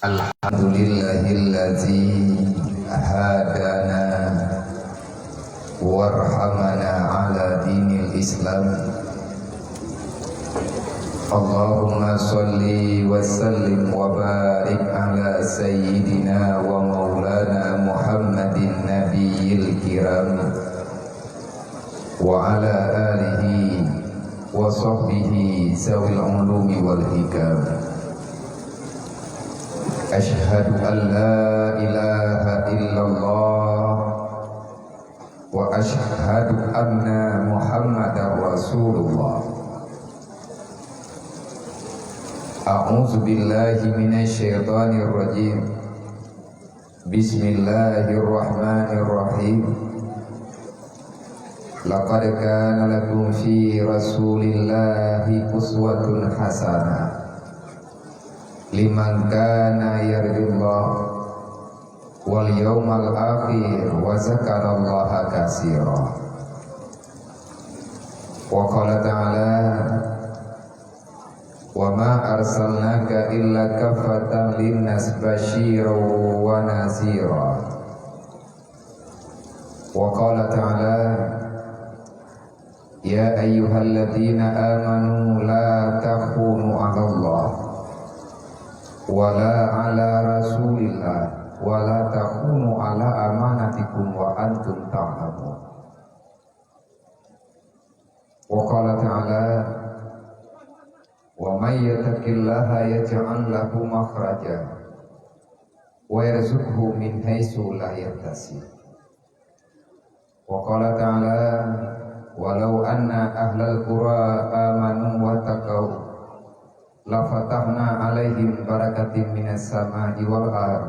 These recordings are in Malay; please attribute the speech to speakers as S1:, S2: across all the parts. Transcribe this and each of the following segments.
S1: Alhamdulillahillazi hadana warhamana ala dinil Islam. Allahumma salli wa sallim wa barik ala sayyidina wa maulana Muhammadin nabiyil kiram wa ala alihi wa sahbihi zawil ulumi wal hikam. Asyhadu an la ilaha illallah wa asyhadu anna Muhammadar Rasulullah. A'udzu billahi minasy syaithanir rajim. Bismillahirrahmanirrahim. Laqad kana lakum fi Rasulillahi uswatun hasanah liman kana yarjullah wal yawmal akhir wa zakarallaha katsira. Wa qala ta'ala wa ma arsalnaka illa kaffatan linnas basyiran wa nazira. Wa qala ta'ala ya ayyuhalladzina amanu la takhunu 'alallahi wala ala rasulillah wala takunu ala amanatikum wa antum ta'lamun. Wa qala ta'ala wa may yattaqillaha yaj'al lahu makhraja wa yarzuqhu min haitsu la yahtasib. Wa qala ta'ala walau anna ahlal qura amanu wa taqaw la fatahna alaihim barakatim minas samai wal ard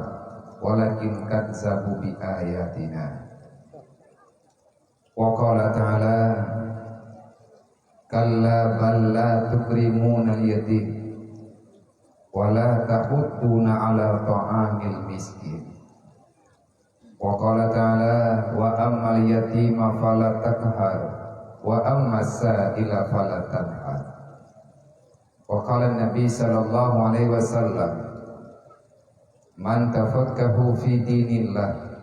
S1: walakin kadzabu bi ayatina. Wa qala ta'ala kalla bal la tukrimuna al-yatim wa la tahudduna ala ta'amil miskin. Wa qala ta'ala wa ammal yatima fala takhar wa ammas sa'ila fala tanhar. Wa qala Nabi sallallahu alaihi wasallam man tafakkahu fi dinillah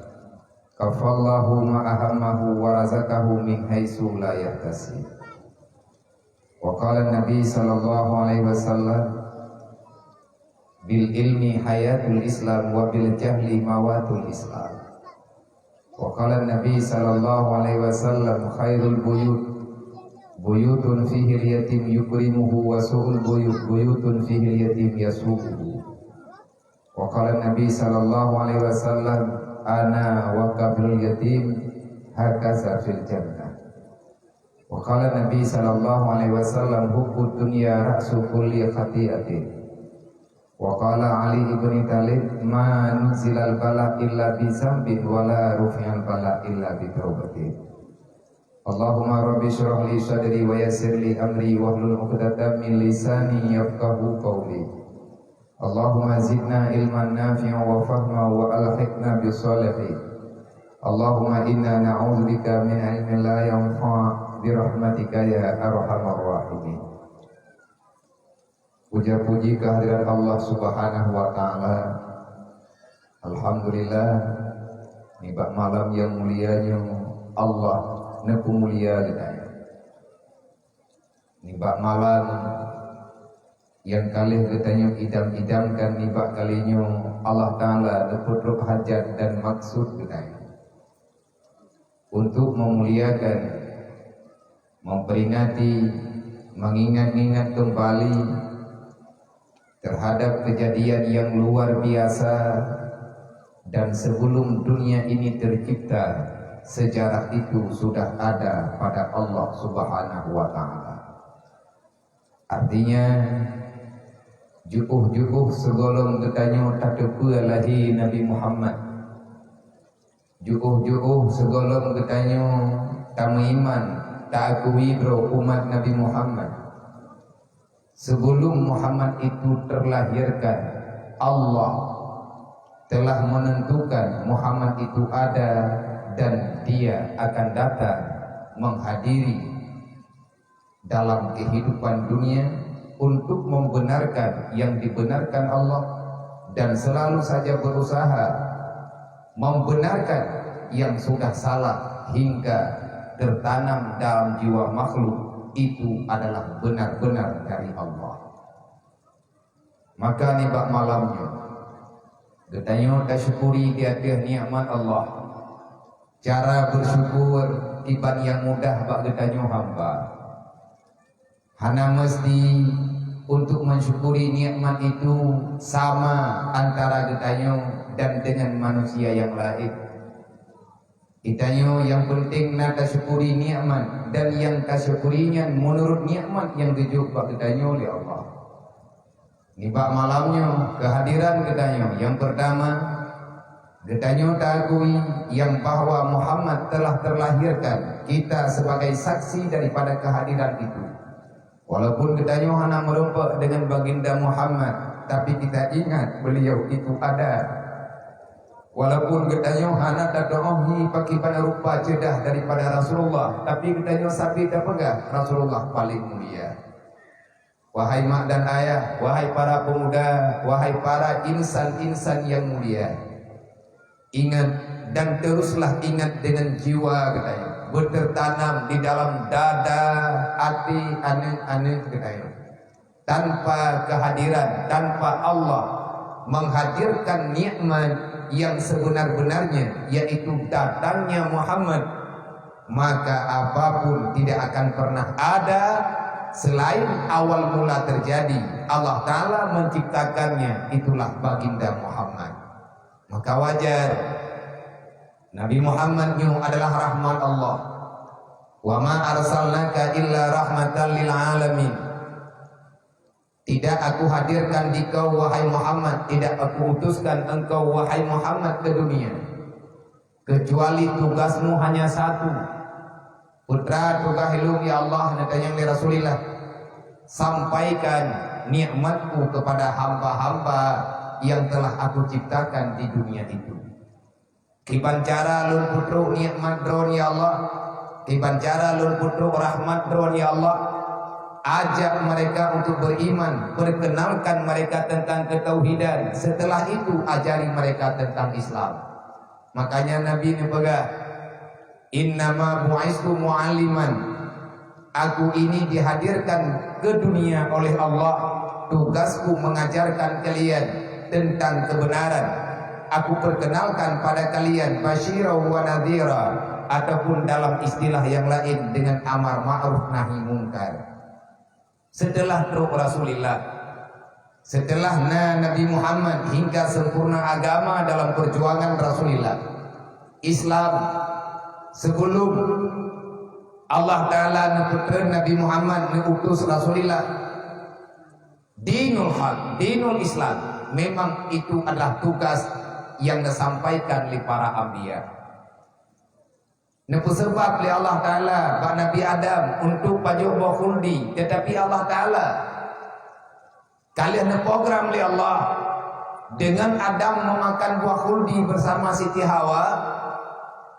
S1: kafallahu ma ahammahu wa razaqahu min haitsu la yahtasib. Wa qala Nabi sallallahu alaihi wasallam bil ilmi hayatul islam wa bil jahli mawatul islam. Wa qala Nabi sallallahu alaihi wasallam khairul buyutun fihi al-yatim yukrimuhu wa su'ul buyutun fihi al-yatim yasuquhu. Wa qala Nabi sallallahu alaihi wasallam ana wa qablul yatim hakaza fil jannah. Wa qala Nabi sallallahu alaihi wasallam hubbud dunya ra'su kulli khati'atin. Wa qala Ali ibn Talib ma nuzilal bala illa bi zambin wa la rufi'al bala illa bi taubatin. Allahumma rabbi shrah li sadri wa yassir li amri wahlul 'uqdatam min lisani yafqahu qawli. Allahumma zidna ilman nafi'an wa fahma wa alhiqna bis salihin. Allahumma inna na'udzubika min ilmin la yanfa' bi rahmatika ya arhamar rahimin. Puja-puji kehadirat Allah Subhanahu wa taala. Alhamdulillah, nibak malam yang mulianya Allah neku mulia gedaya. Nibak malam yang kali getanya idam-idamkan nibak kalinya Allah Ta'ala nepudruk hajat dan maksud gedaya untuk memuliakan, memperingati, mengingat-ingat kembali terhadap kejadian yang luar biasa. Dan sebelum dunia ini tercipta, sejarah itu sudah ada pada Allah Subhanahu wa ta'ala. Artinya ju'uh segolong getanyo tatepu alahi Nabi Muhammad. Ju'uh segolong getanyo tamu iman ta'akui bro umat Nabi Muhammad. Sebelum Muhammad itu terlahirkan, Allah telah menentukan Muhammad itu ada dan dia akan datang menghadiri dalam kehidupan dunia untuk membenarkan yang dibenarkan Allah dan selalu saja berusaha membenarkan yang sudah salah hingga tertanam dalam jiwa makhluk itu adalah benar-benar dari Allah. Maka ni bak malamnya Getanya tak syukuri di atas nikmat Allah. Cara bersyukur tiban yang mudah bak getanya hamba. Hana mesti untuk mensyukuri nikmat itu sama antara getanya dan dengan manusia yang lain. Kitanya yang penting nak syukuri nikmat, dan yang kasyukurinya menurut nikmat yang dijuk bak getanya oleh Allah. Nibak malamnya kehadiran getanya. Yang pertama, getanya takui yang bahwa Muhammad telah terlahirkan, kita sebagai saksi daripada kehadiran itu. Walaupun getanya hanya merompak dengan baginda Muhammad, tapi kita ingat beliau itu ada. Walaupun getanya hanya dadohi pakai pada rupa cedah daripada Rasulullah, tapi getanya sabit apa Rasulullah paling mulia. Wahai mak dan ayah, wahai para pemuda, wahai para insan-insan yang mulia, ingat dan teruslah ingat dengan jiwa katanya, bertertanam di dalam dada, hati, ane katanya. Tanpa kehadiran, tanpa Allah menghadirkan nikmat yang sebenar-benarnya, yaitu datangnya Muhammad, maka apapun tidak akan pernah ada selain awal mula terjadi. Allah Ta'ala menciptakannya, itulah baginda Muhammad. Maka wajar Nabi Muhammad adalah rahmat Allah. Wa ma arsalnaka illa rahmatan lil alamin. Tidak aku hadirkan di kau wahai Muhammad, tidak aku utuskan engkau wahai Muhammad ke dunia, kecuali tugasmu hanya satu. Putra tugahilu ya Allah, natanya li Rasulillah, sampaikan nikmatku kepada hamba-hamba yang telah aku ciptakan di dunia itu. Kiban cara lun putru nikmat dron ya Allah, kiban cara lun putru rahmat dron ya Allah. Ajak mereka untuk beriman, perkenalkan mereka tentang ketauhidan. Setelah itu ajari mereka tentang Islam. Makanya Nabi ini pegang, innama bu'istu mu'alliman. Aku ini dihadirkan ke dunia oleh Allah. Tugasku mengajarkan kalian tentang kebenaran. Aku perkenalkan pada kalian basyira wa nadhira, ataupun dalam istilah yang lain dengan amar ma'ruf nahi mungkar. Setelah truk Rasulullah, setelah Nabi Muhammad hingga sempurna agama dalam perjuangan Rasulullah, Islam sebelum Allah Ta'ala neputren Nabi Muhammad mengutus Rasulullah, dinul haq, dinul Islam, memang itu adalah tugas yang disampaikan oleh para anbiya. Nepu sebab oleh Allah Ta'ala Pak Nabi Adam untuk pajuk khuldi, tetapi Allah Ta'ala kalian program oleh Allah dengan Adam memakan buah khuldi bersama Siti Hawa.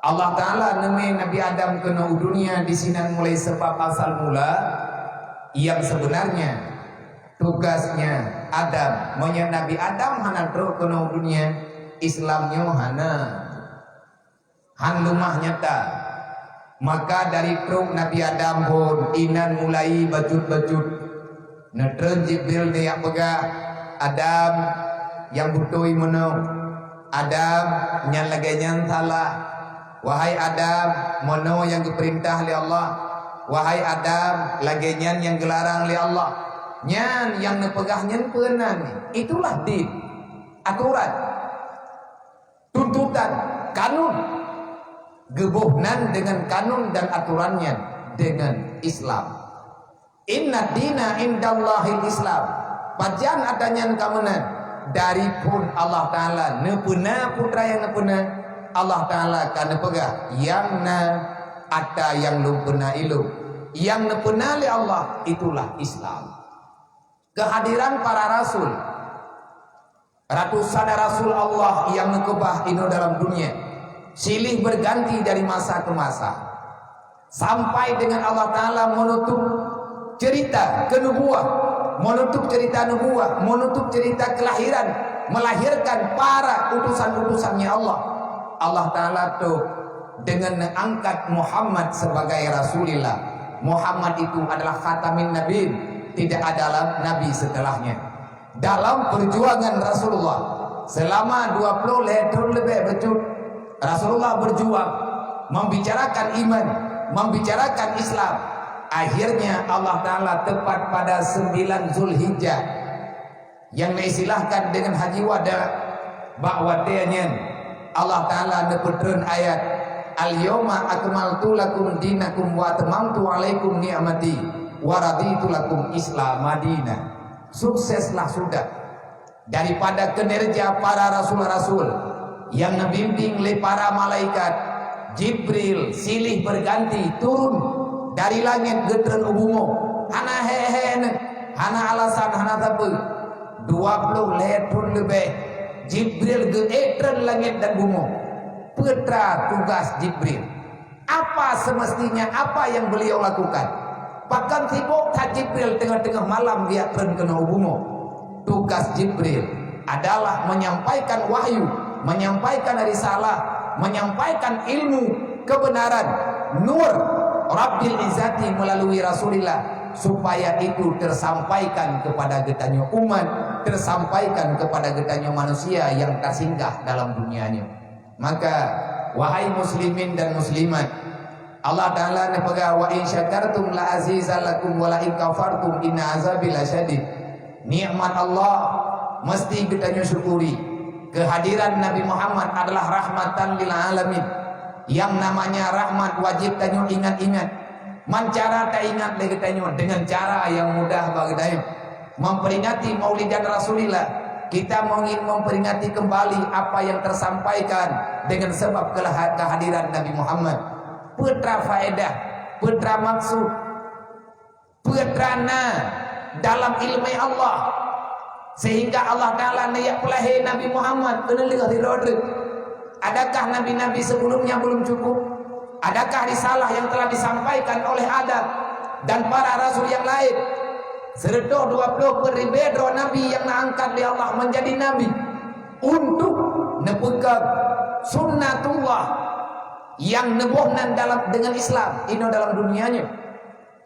S1: Allah Ta'ala neme Nabi Adam kena dunia di sini mulai sebab asal mula, yang sebenarnya tugasnya Adam monyet Nabi Adam hana terus kena dunia Islamnya han lumah nyata. Maka dari truk Nabi Adam pun inan mulai bajut-bajut netren Jibril dia pegah Adam yang butuh menung. Adam nyan lagi nyan salah. Wahai Adam, mono yang diperintah oleh Allah. Wahai Adam, lagi nyan yang gelarang oleh Allah. Nyan yang nepegah nyan penan. Itulah din, aturan, tuntutan, kanun. Gebuhnan dengan kanun dan aturannya dengan Islam. Inna dina indallahil Islam. Pajan adanya kamenan dari pun Allah Ta'ala nepuna putra yang nepuna Allah Ta'ala kan nepegah yang ada yang lumpuna ilu yang nepuna oleh Allah, itulah Islam. Kehadiran para rasul, ratusan rasul Allah yang nekebah ino dalam dunia, silih berganti dari masa ke masa, sampai dengan Allah Ta'ala menutup cerita kenubuah
S2: menutup cerita nubuwah, menutup cerita kelahiran, melahirkan para utusan-utusannya Allah. Allah Ta'ala tuh dengan mengangkat Muhammad sebagai Rasulullah. Muhammad itu adalah khatamin nabi, tidak ada nabi setelahnya. Dalam perjuangan Rasulullah selama 20 tahun lebih berjud, Rasulullah berjuang membicarakan iman, membicarakan Islam. Akhirnya Allah Ta'ala tepat pada 9 Zulhijjah yang diistilahkan dengan Haji Wada Ba'wadanya, Allah Ta'ala nepetreun ayat al-yawma akmaltu lakum dinakum wa atmamtu alaikum ni'mati wa raditu lakum Islam Madinah. Sukseslah sudah daripada kinerja para rasul-rasul yang membimbing oleh para malaikat. Jibril silih berganti turun dari langit getren ubumo, hana hehen, hana alasan, hana tapu 20 tahun lebih Jibril getren langit dan bumo. Putra tugas Jibril, apa semestinya, apa yang beliau lakukan? Bahkan sibuk Jibril tengah-tengah malam dia tren kena ubumo. Tugas Jibril adalah menyampaikan wahyu, menyampaikan risalah, menyampaikan ilmu kebenaran, nur Rabbil Izzati melalui Rasulullah, supaya itu tersampaikan kepada getanya umat, tersampaikan kepada getanya manusia yang tersinggah dalam dunianya. Maka wahai muslimin dan muslimat, Allah Ta'ala nepega wa in syakartum la azizalakum wa la in kafartum inna azabi lasyadid. Nikmat Allah mesti getanya syukuri. Kehadiran Nabi Muhammad adalah rahmatan lil alamin. Yang namanya rahmat wajib tanyo ingat-ingat. Mancara tak ingat lagi tanyo dengan cara yang mudah bagi tanyo. Memperingati Maulidan Rasulillah, kita ingin memperingati kembali apa yang tersampaikan dengan sebab kehadiran Nabi Muhammad. Putra faedah, putra maksud, putrana dalam ilmu Allah, sehingga Allah Ta'ala nayak pelahir Nabi Muhammad kena lihat di rodrik. Adakah nabi-nabi sebelumnya belum cukup? Adakah risalah yang telah disampaikan oleh Adam dan para rasul yang lain? Serta 20 peribedro nabi yang diangkat oleh Allah menjadi nabi untuk nepegang sunnatullah yang nebuhnan dengan Islam ini dalam dunianya.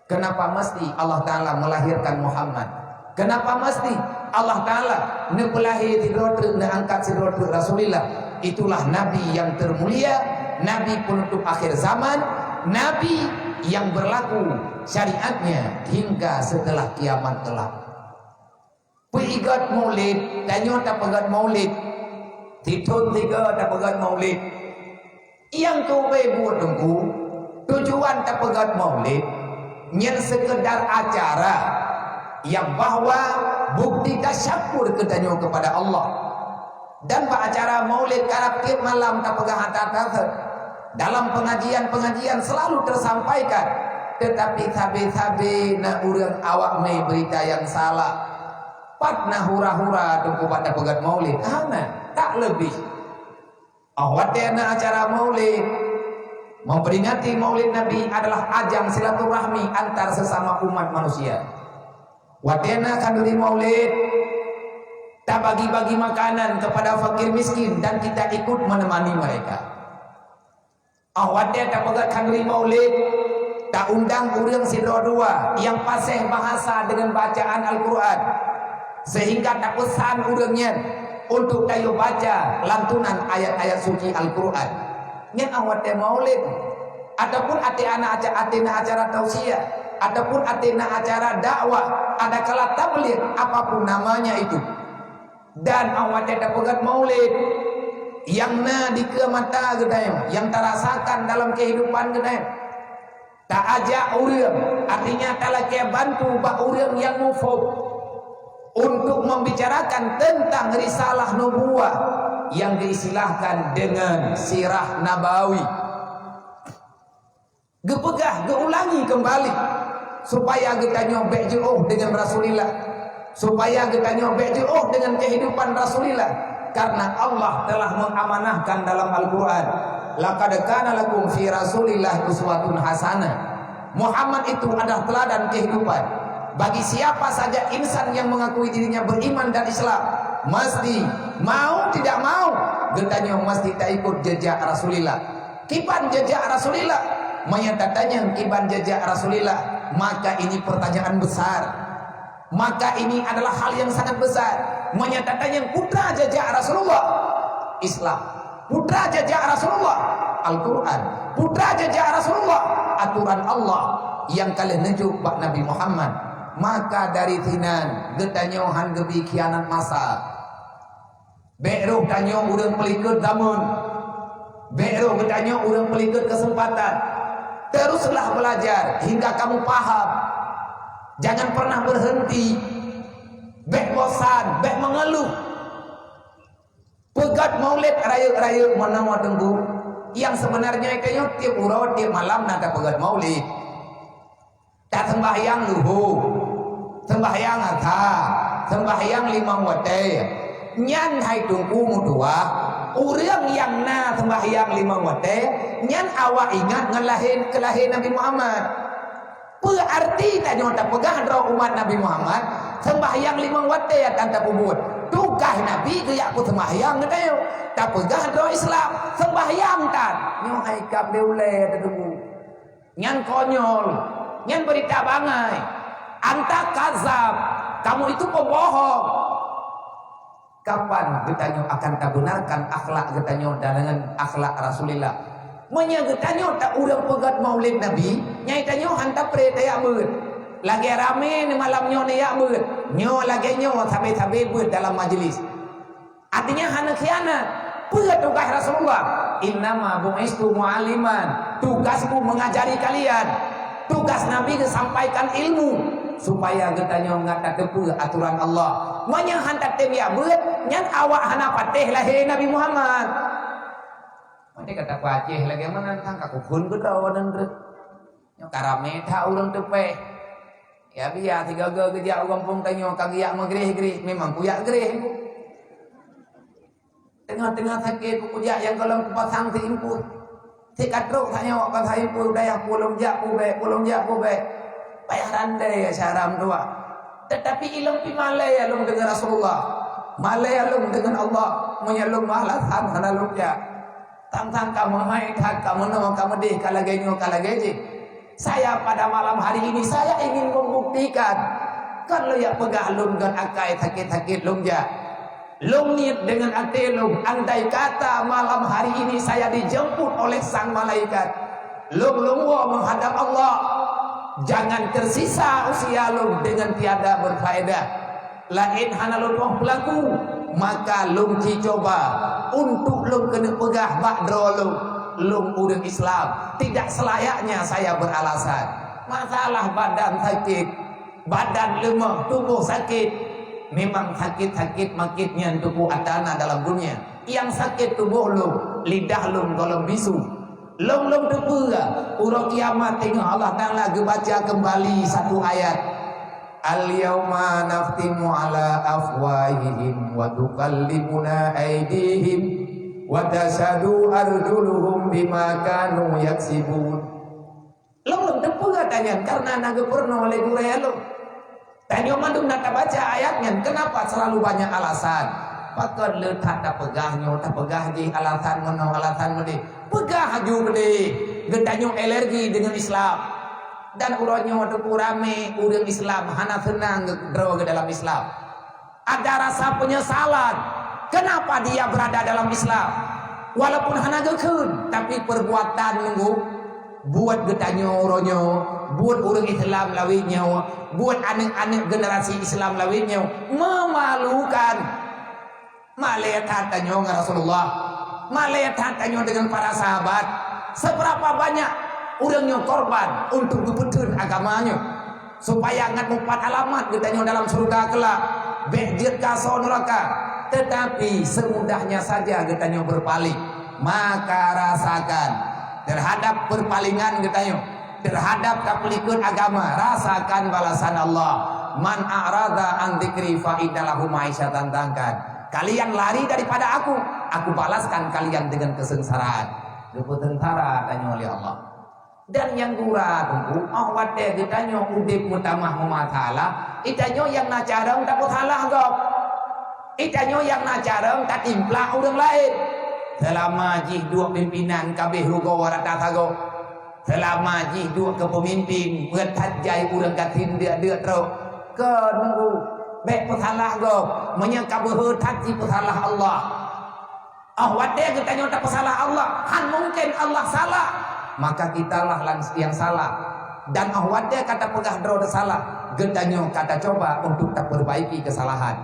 S2: Kenapa mesti Allah Ta'ala melahirkan Muhammad? Kenapa mesti Allah Ta'ala nepelahir sidrotu, neangkat sidrotu Rasulullah? Itulah Nabi yang termulia, Nabi penutup akhir zaman, Nabi yang berlaku syariatnya hingga setelah kiamat kelak. Pegiat maulid, tanya tak pegat maulid, titun tiga tak pegat maulid. Yang kau buat tunggu, tujuan tak pegat maulid, yang sekedar acara yang bahwa bukti tasyakur ketanya kepada Allah. Dan acara maulid karab tiap malam tak pegang hata-hata. Dalam pengajian-pengajian selalu tersampaikan. Tetapi tabe-tabe na urang awak mai berita yang salah. Pat na hura-hura tunggu pada pegat maulid. Hana, tak lebih. Awatnya acara maulid, memperingati maulid Nabi adalah ajang silaturahmi antar sesama umat manusia. Watena kanduri maulid, tak bagi-bagi makanan kepada fakir miskin dan kita ikut menemani mereka. Awatnya tak pegat kanduri maulid, tak undang urang sidro-dua yang fasih bahasa dengan bacaan Al-Quran, sehingga tak pesan urangnya untuk kayu baca lantunan ayat-ayat suci Al-Quran. Yang awatnya maulid, ataupun atina acara tausiah, ataupun atina acara dakwah, ada kala tabligh, apapun namanya itu. Dan awatnya tak pegat maulid yang na di kemata gedayang, yang terasakan dalam kehidupan gedayang. Tak ajak urang, artinya tak lagi bantu bak urang yang mufid untuk membicarakan tentang risalah nubuwah yang diistilahkan dengan sirah nabawi. Gepegah, geulangi kembali supaya kita nyobek jauh dengan Rasulullah, supaya kita nyobek jauh dengan kehidupan Rasulullah, karena Allah telah mengamanahkan dalam Al-Quran, laqad kana lakum fi Rasulillah uswatun hasanah. Muhammad itu adalah teladan kehidupan. bagi siapa saja insan yang mengakui dirinya beriman dan Islam, mesti mau tidak mau getanya mesti tak ikut jejak Rasulullah. Kiban jejak Rasulullah, menyatakannya kiban jejak Rasulullah, maka ini pertanyaan besar. Maka ini adalah hal yang sangat besar. Menyatakannya putra jejak Rasulullah, Islam. Putra jejak Rasulullah, Al-Quran. Putra jejak Rasulullah, aturan Allah yang kalian nejuk bak Nabi Muhammad. Maka dari tinan getanya han gebi kianan masa. Be'ruh tanya urang pelikut zaman. Be'ruh getanya urang pelikut kesempatan. Teruslah belajar hingga kamu paham. Jangan pernah berhenti. Bek bosan, bek mengeluh. Pegat maulid raya-raya menawa tenggu. Yang sebenarnya itu tiap urau tiap malam nada pegat maulid. Tak sembahyang luhur, sembahyang atha, sembahyang 5 waktu. Nyan hai tunggu mudua. Urang yang na sembahyang 5 waktu. Nyan awak ingat kelahiran Nabi Muhammad. Berarti tak nyata pegang roh umat Nabi Muhammad sembahyang 5 waktu ya tanda pubut. Tugas Nabi dia aku sembahyang katanya. Tak pegang roh Islam sembahyang tan. Nyo hai kap deule tunggu. Nyan konyol, nyan berita bangai. Anta kazab, kamu itu pembohong. Kapan getanyo akan tak benarkan akhlak getanyo dengan akhlak Rasulullah? Menyagetanyo tak urang pegat maulid Nabi, nyai tanyo hantar pre tayak beut. Lagi rame ni malamnya ni yak beut. Nyo lagi nyo sampai beut dalam majlis. Artinya hana khianat. Pegat tugas Rasulullah. Innama bu'istu mu'aliman. Tugasku mengajari kalian. Tugas Nabi sampaikan ilmu supaya getanyo ngata tepu aturan Allah. Manya hantar tem yak beut, nyan awak hana patih lahir Nabi Muhammad. Nanti kata Aceh lagi mana tang kaku kun ke tahu dan red. Nyo karame ta urang tepe. Ya biar tiga gejak orang pun tanya kagiak magreh-greh memang kuyak greh. Tengah-tengah sakit kujak yang kalau pasang si imput. Si katruk tanya wak pasang imput daya pulang jak pube. Payah randai ya syaram tua. Tetapi ilmu pimalai alum dengan Rasulullah. Malai alum dengan Allah. Menyalum malasan hanaluknya. Tang-tang kamu hai tak kamu no kamu deh kalagenyo kalageje. Saya pada malam hari ini saya ingin membuktikan kan lo ya pegah lum kan akai sakit-sakit lum ja. Lum niat dengan ate lum andai kata malam hari ini saya dijemput oleh sang malaikat. Lum menghadap Allah. Jangan tersisa usia lum dengan tiada berfaedah. Lain hana lum pelaku maka lum coba untuk lum kena pegah bakdro lum urang Islam. Tidak selayaknya saya beralasan. Masalah badan sakit, badan lemah, tubuh sakit. Memang sakit-sakit makitnya tubuh adana dalam dunia. Yang sakit tubuh lum, lidah lum golong bisu. Lum tepura. Urang kiamat tengok Allah Ta'ala baca kembali satu ayat. Al-yawma naftimu ala afwahihim wa tukallimuna aydihim wa tashhadu arjuluhum bima kanu yaksibun. Lum tepu katanya karena naga purno oleh guraya lum. Tanya mandung nak baca ayatnya, kenapa selalu banyak alasan? Pakar letak tak pegahnya, tak pegah di alasan mana alasan mana. Pegah ju gede, getanyo alergi dengan Islam. Dan urangnya waktu rame urang Islam hana senang draw ke dalam Islam. Ada rasa penyesalan. Kenapa dia berada dalam Islam? Walaupun hana gekun, tapi perbuatan nunggu buat getanyo uronyo, buat urang Islam lawitnya, buat anak-anak generasi Islam lawitnya memalukan. Malaikat tanya Rasulullah, malaikat tanya dengan para sahabat, seberapa banyak urangnya korban untuk bebetul agamanya supaya ngat empat alamat ditanya dalam surga kelak bejir kaso neraka. Tetapi semudahnya saja ditanya berpaling, maka rasakan terhadap perpalingan ditanya terhadap kapelikun agama, rasakan balasan Allah. Man a'rada an dzikri fa innalahu ma'isyatan dangkan. Kalian lari daripada aku balaskan kalian dengan kesengsaraan. Tentara tanya oleh Allah. Dan yang gura tunggu wate kita nyo udip mutamah mumatala itanyo yang nacareng tak salah gop itanyo yang nacareng tak timplah urang lain selama jih dua pimpinan kabeh rugo warata sago selama jih dua kepemimpin bertat jai urang katin dia terus ke nunggu bek salah gop menyangka berhat ji salah Allah wate kita nyo tak salah Allah han mungkin Allah salah maka kitalah yang salah dan ahwadnya kata pegah dro salah gedanyo kata coba untuk tak perbaiki kesalahan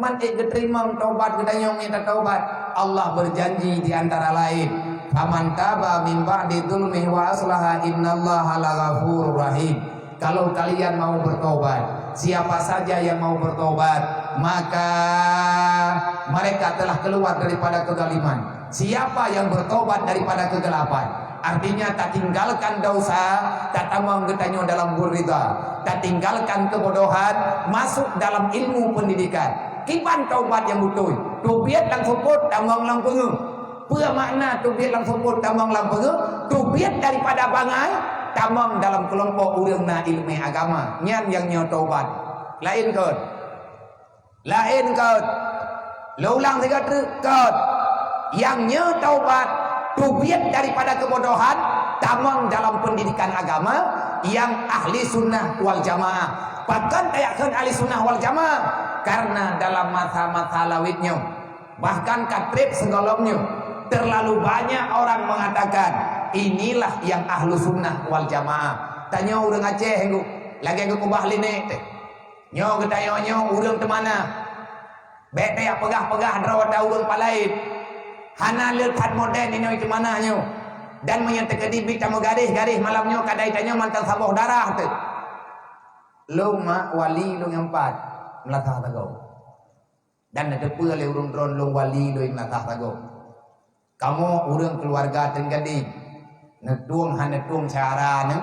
S2: man terima taubat gedanyo minta taubat Allah berjanji di antara lain faman taba min ba'di dzulmihi wa aslaha innallaha laghafurur rahim kalau kalian mau bertobat siapa saja yang mau bertobat maka mereka telah keluar daripada kezaliman siapa yang bertobat daripada kegelapan artinya tak tinggalkan dosa tak tamang getanyo dalam burida tak tinggalkan kebodohan masuk dalam ilmu pendidikan kiban taubat yang betul tubiat lang support tamang lang pengu pua makna tubiat lang support tamang lang pengu tubiat daripada bangai tamang dalam kelompok urangna ilmu agama nyan yang nyo taubat lain kot laulang tiga kot yang nyo taubat tubiat daripada kebodohan tamang dalam pendidikan agama yang ahli sunnah wal jamaah bahkan tayakkan ahli sunnah wal jamaah karena dalam masa-masa lawitnya bahkan katrib segolongnya terlalu banyak orang mengatakan inilah yang ahlu sunnah wal jamaah tanya urang Aceh lagi ke kubah linek nyo ketanya nyo urang temana bete ya pegah-pegah drawata urang palaid hana lekat modern ini ke mana nyo dan menyatakan di tamu garis malamnya kadai tanya mantan saboh darah tu lu mak wali lu yang empat melatah tagau dan ada pula le urang dron lu wali lu yang melatah tagau kamu urang keluarga tenggadi netuang hana tuang cara ne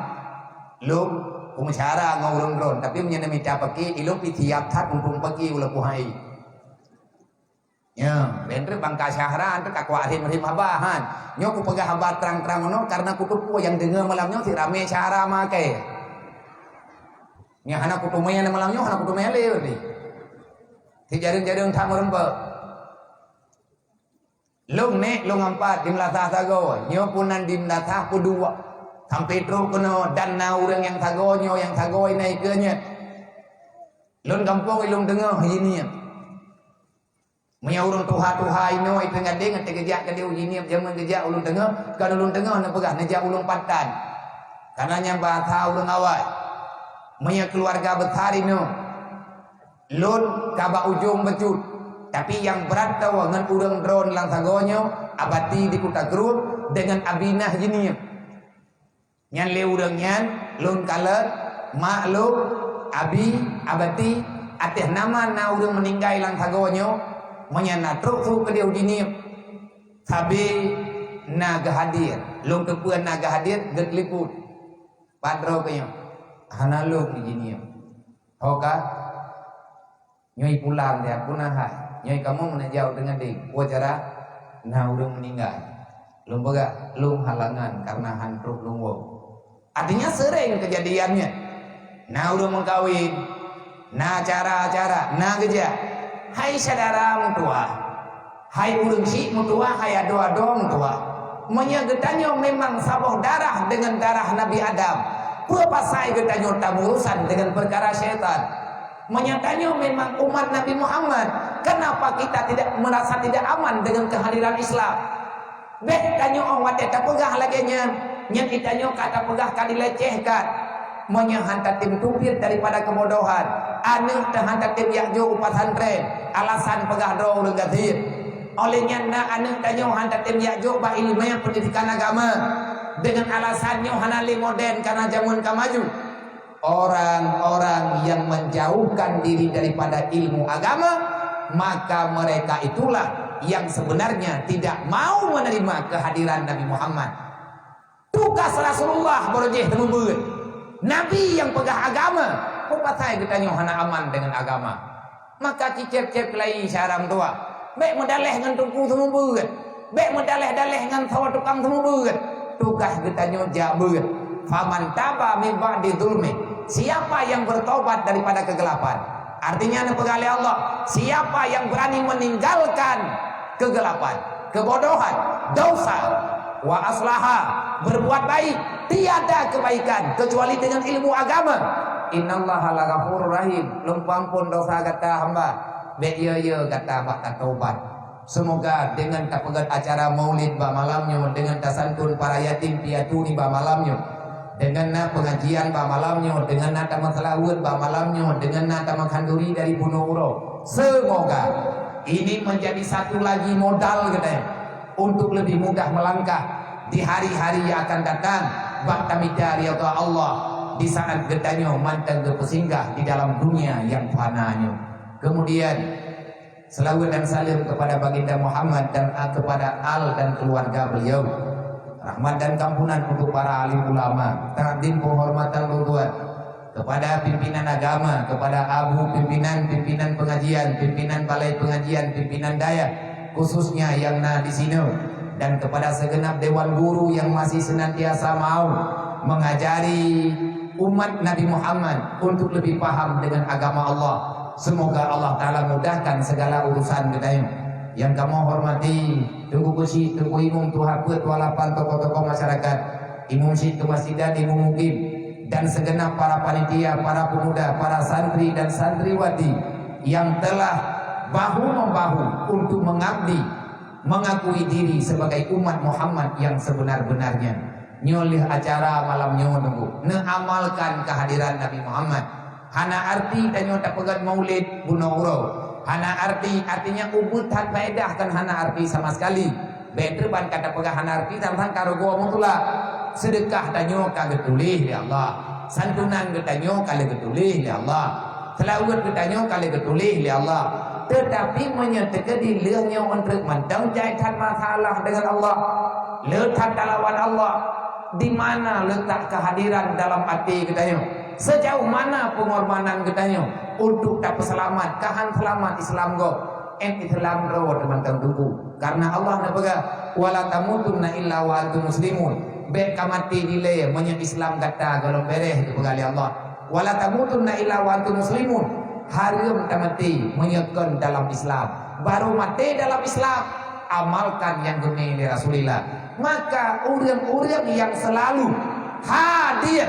S2: lu cara ngau urang dron tapi menyana minta paki ilu pitiap tat umpung paki ula puhai ya, bener bangka syahran tu kakwa arim habahan. Nyo ku pegah habat terang-terang no karena kutupu yang dengar malamnya si rame syahra make. Nya hana kutumaya malamnya hana kutumaya le ni. Si jaring-jaring tak merempe. Long ne long empat dim latah tago. Nyo punan dim latah pu dua. Sampai terus kono dan na urang yang tago nyo yang tago naik ke nya. Lon kampung ilung dengar ini. Menya urang tuha-tuha ino itu ngadeng ate gejak kade ujini zaman gejak ulun tengah kan ulun tengah na pegah najak ulun patan karena nya bahasa ulun awal menya keluarga besar ino lun kaba ujung becut tapi yang berat tahu ngan urang drone lang sagonyo abati di Kota Grup dengan abinah jini nyan le urang nyan lun kalet mak lu abi abati ateh nama na urang meninggal lang sagonyo menyana truk ke dia ujini sabi naga hadir long kepuan naga hadir get liput padro kaya hana lu ujini hoka nyoi pulang dia punah nyoi kamu menajau dengan dia wacara na urang meninggal lu boga lu halangan karena hantruk lu artinya sering kejadiannya na urang mengkawin na acara-acara na geja hai saudara mutua hai urang si mutua hai ado-ado mutua menyegetanyo memang saboh darah dengan darah Nabi Adam pua pasai getanyo tamurusan dengan perkara syaitan menyatanyo memang umat Nabi Muhammad kenapa kita tidak merasa tidak aman dengan kehadiran Islam beh tanyo awat eta pegah laginya nya kitanyo kata pegah kadilecehkan menyahantar tim tupir daripada kebodohan anu tahantar tim yakjo upasantren alasan pegah dro urang gatir olehnya na anu tanyo hantar tim yakjo ba ilmu pendidikan agama dengan alasannya hanali modern karena zaman kamaju orang-orang yang menjauhkan diri daripada ilmu agama maka mereka itulah yang sebenarnya tidak mau menerima kehadiran Nabi Muhammad tugas Rasulullah borjeh temubeut Nabi yang pegah agama, kupatai kita hana aman dengan agama. Maka cicep-cep lai syaram tua. Baik medaleh dengan tungku semua berat. Baik medaleh-daleh dengan sawa tukang semua berat. Tugas kita jabut. faman taba min ba'di dzulmi. Siapa yang bertobat daripada kegelapan? Artinya pegali Allah, siapa yang berani meninggalkan kegelapan, kebodohan, dosa, wa aslaha, berbuat baik, tiada kebaikan kecuali dengan ilmu agama. Innallaha laghafurur rahim, lempang pun dosa kata hamba, be ye kata bak taubat. Semoga dengan tak pegat acara maulid ba malamnya, dengan tasantun para yatim piatu ni ba malamnya, dengan pengajian ba malamnya, dengan tamak selawat ba malamnya, dengan tamak kanduri dari Bunuh Uro. Semoga ini menjadi satu lagi modal kita untuk lebih mudah melangkah di hari-hari yang akan datang. Bak tamida riyadha Allah di saat getanya mantang bersinggah di dalam dunia yang fananya. Kemudian selawat dan salam kepada baginda Muhammad dan kepada al dan keluarga beliau. Rahmat dan kampunan untuk para alim ulama, takdim penghormatan luhur kepada pimpinan agama, kepada abu pimpinan pengajian, pimpinan balai pengajian, pimpinan daya khususnya yang di sini, dan kepada segenap dewan guru yang masih senantiasa mau mengajari umat Nabi Muhammad untuk lebih paham dengan agama Allah. Semoga Allah Ta'ala mudahkan segala urusan kita. Yang kamu hormati Tunggu Kusi, Tunggu Imum Tuhan Walapan tokoh-tokoh masyarakat, Imum Syed Kemasidan, Imum Mukim, dan segenap para panitia, para pemuda, para santri dan santriwati yang telah bahu-membahu untuk mengabdi, mengakui diri sebagai umat Muhammad yang sebenar-benarnya. Nyolih acara malam nunggu amalkan kehadiran Nabi Muhammad. Hana arti dan nyota pegat maulid Bunuh Uro. Hana artinya ubud tan faedah kan hana arti sama sekali. Bedreban kata pegat hana arti tentang karo gua mutula. Sedekah tanyo kagak tulih ya Allah. Santunan getanyo kagak getulih ya Allah. Selawat getanyo kagak getulih ya Allah. Tetapi menyatakan di lehnya untuk mendang jaitan masalah dengan Allah. Letak lawan Allah. Di mana letak kehadiran dalam hati getanyo? Sejauh mana pengorbanan getanyo untuk dapat selamat, kahan selamat Islam go, Islam ro teman-teman tunggu. Karena Allah nak berkata, wala tamutunna illa wa antum muslimun. Be kamati dile menyang Islam kata kalau bereh itu berkali Allah. Wala tamutunna illa wa antum muslimun. Harum tamati menyekon dalam Islam. Baru mati dalam Islam, amalkan yang gemi dari Rasulullah. Maka orang-orang yang selalu hadir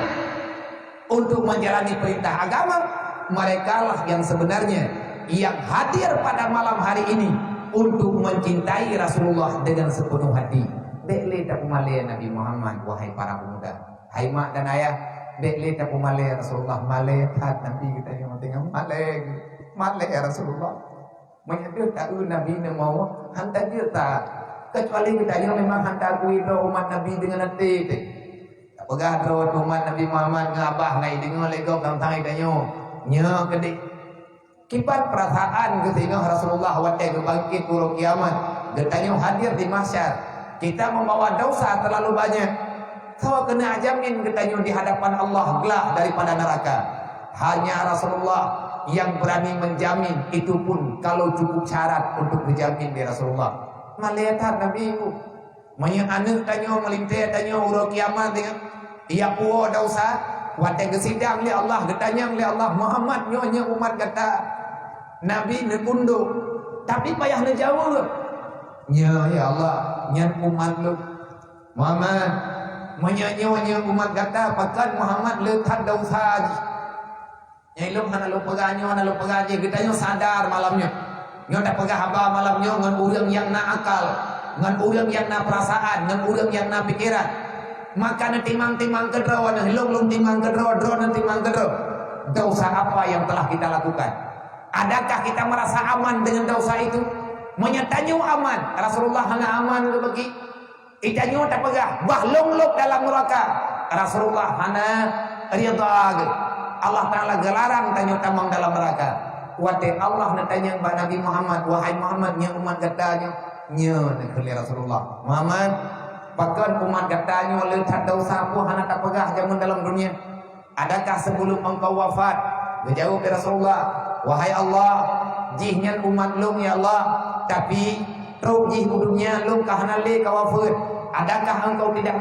S2: untuk menjalani perintah agama, mereka lah yang sebenarnya yang hadir pada malam hari ini untuk mencintai Rasulullah dengan sepenuh hati. Bekle tak pemale Nabi Muhammad, wahai para pemuda, hai mak dan ayah, bekle tak pemale Rasulullah, male hat Nabi kita yang tengah male Rasulullah. Menyebut tahu Nabi ne mau hantar dia tak, kecuali kita yang memang hantar kui umat Nabi dengan hati. Pegah terus umat Nabi Muhammad ngabah ngai dengar lego kantang idanyo nya gede kipat perasaan ketika Rasulullah wate bangkit puluh kiamat getanyo hadir di mahsyar. Kita membawa dosa terlalu banyak, sawa kena ajamin getanyo di hadapan Allah gelah daripada neraka. Hanya Rasulullah yang berani menjamin, itu pun kalau cukup syarat untuk dijamin di Rasulullah. Malihat Nabi itu menyang anak tanyo melintai tanyo uro kiamat dengan ia puo dosa wate gesidang li Allah getanya li Allah Muhammad nyonya umat kata Nabi nekunduk tapi payah ne jauh nya ya Allah nyan umat lu Muhammad menyanyonya umat kata pakan Muhammad lekat dosa nyai lu hana lu peganyo hana lu pegaje getanya sadar malamnya nyo dak pegah haba malamnya ngan urang yang na akal ngan urang yang na perasaan ngan urang yang na pikiran. Maka nanti timang kedro, lung timang kedro, nanti timang kedro. Dosa apa yang telah kita lakukan? Adakah kita merasa aman dengan dosa itu? Menyatanyo aman. Rasulullah hanya aman bagi. Itanyo tak pegah. Bahlong dalam neraka. Rasulullah hanya ridha. Allah Ta'ala gelarang tanyo tamang dalam neraka. Wate Allah natanya Nabi Muhammad, wahai Muhammad nya umat katanya nya nekeli Rasulullah. Muhammad bahkan umat katanya letak dosa pun hana tak pegah zaman dalam dunia. Adakah sebelum engkau wafat? Berjawab Rasulullah, wahai Allah, jihnya umat lu ya Allah, tapi Ruji udunya lu kahana le kawafud. Adakah engkau tidak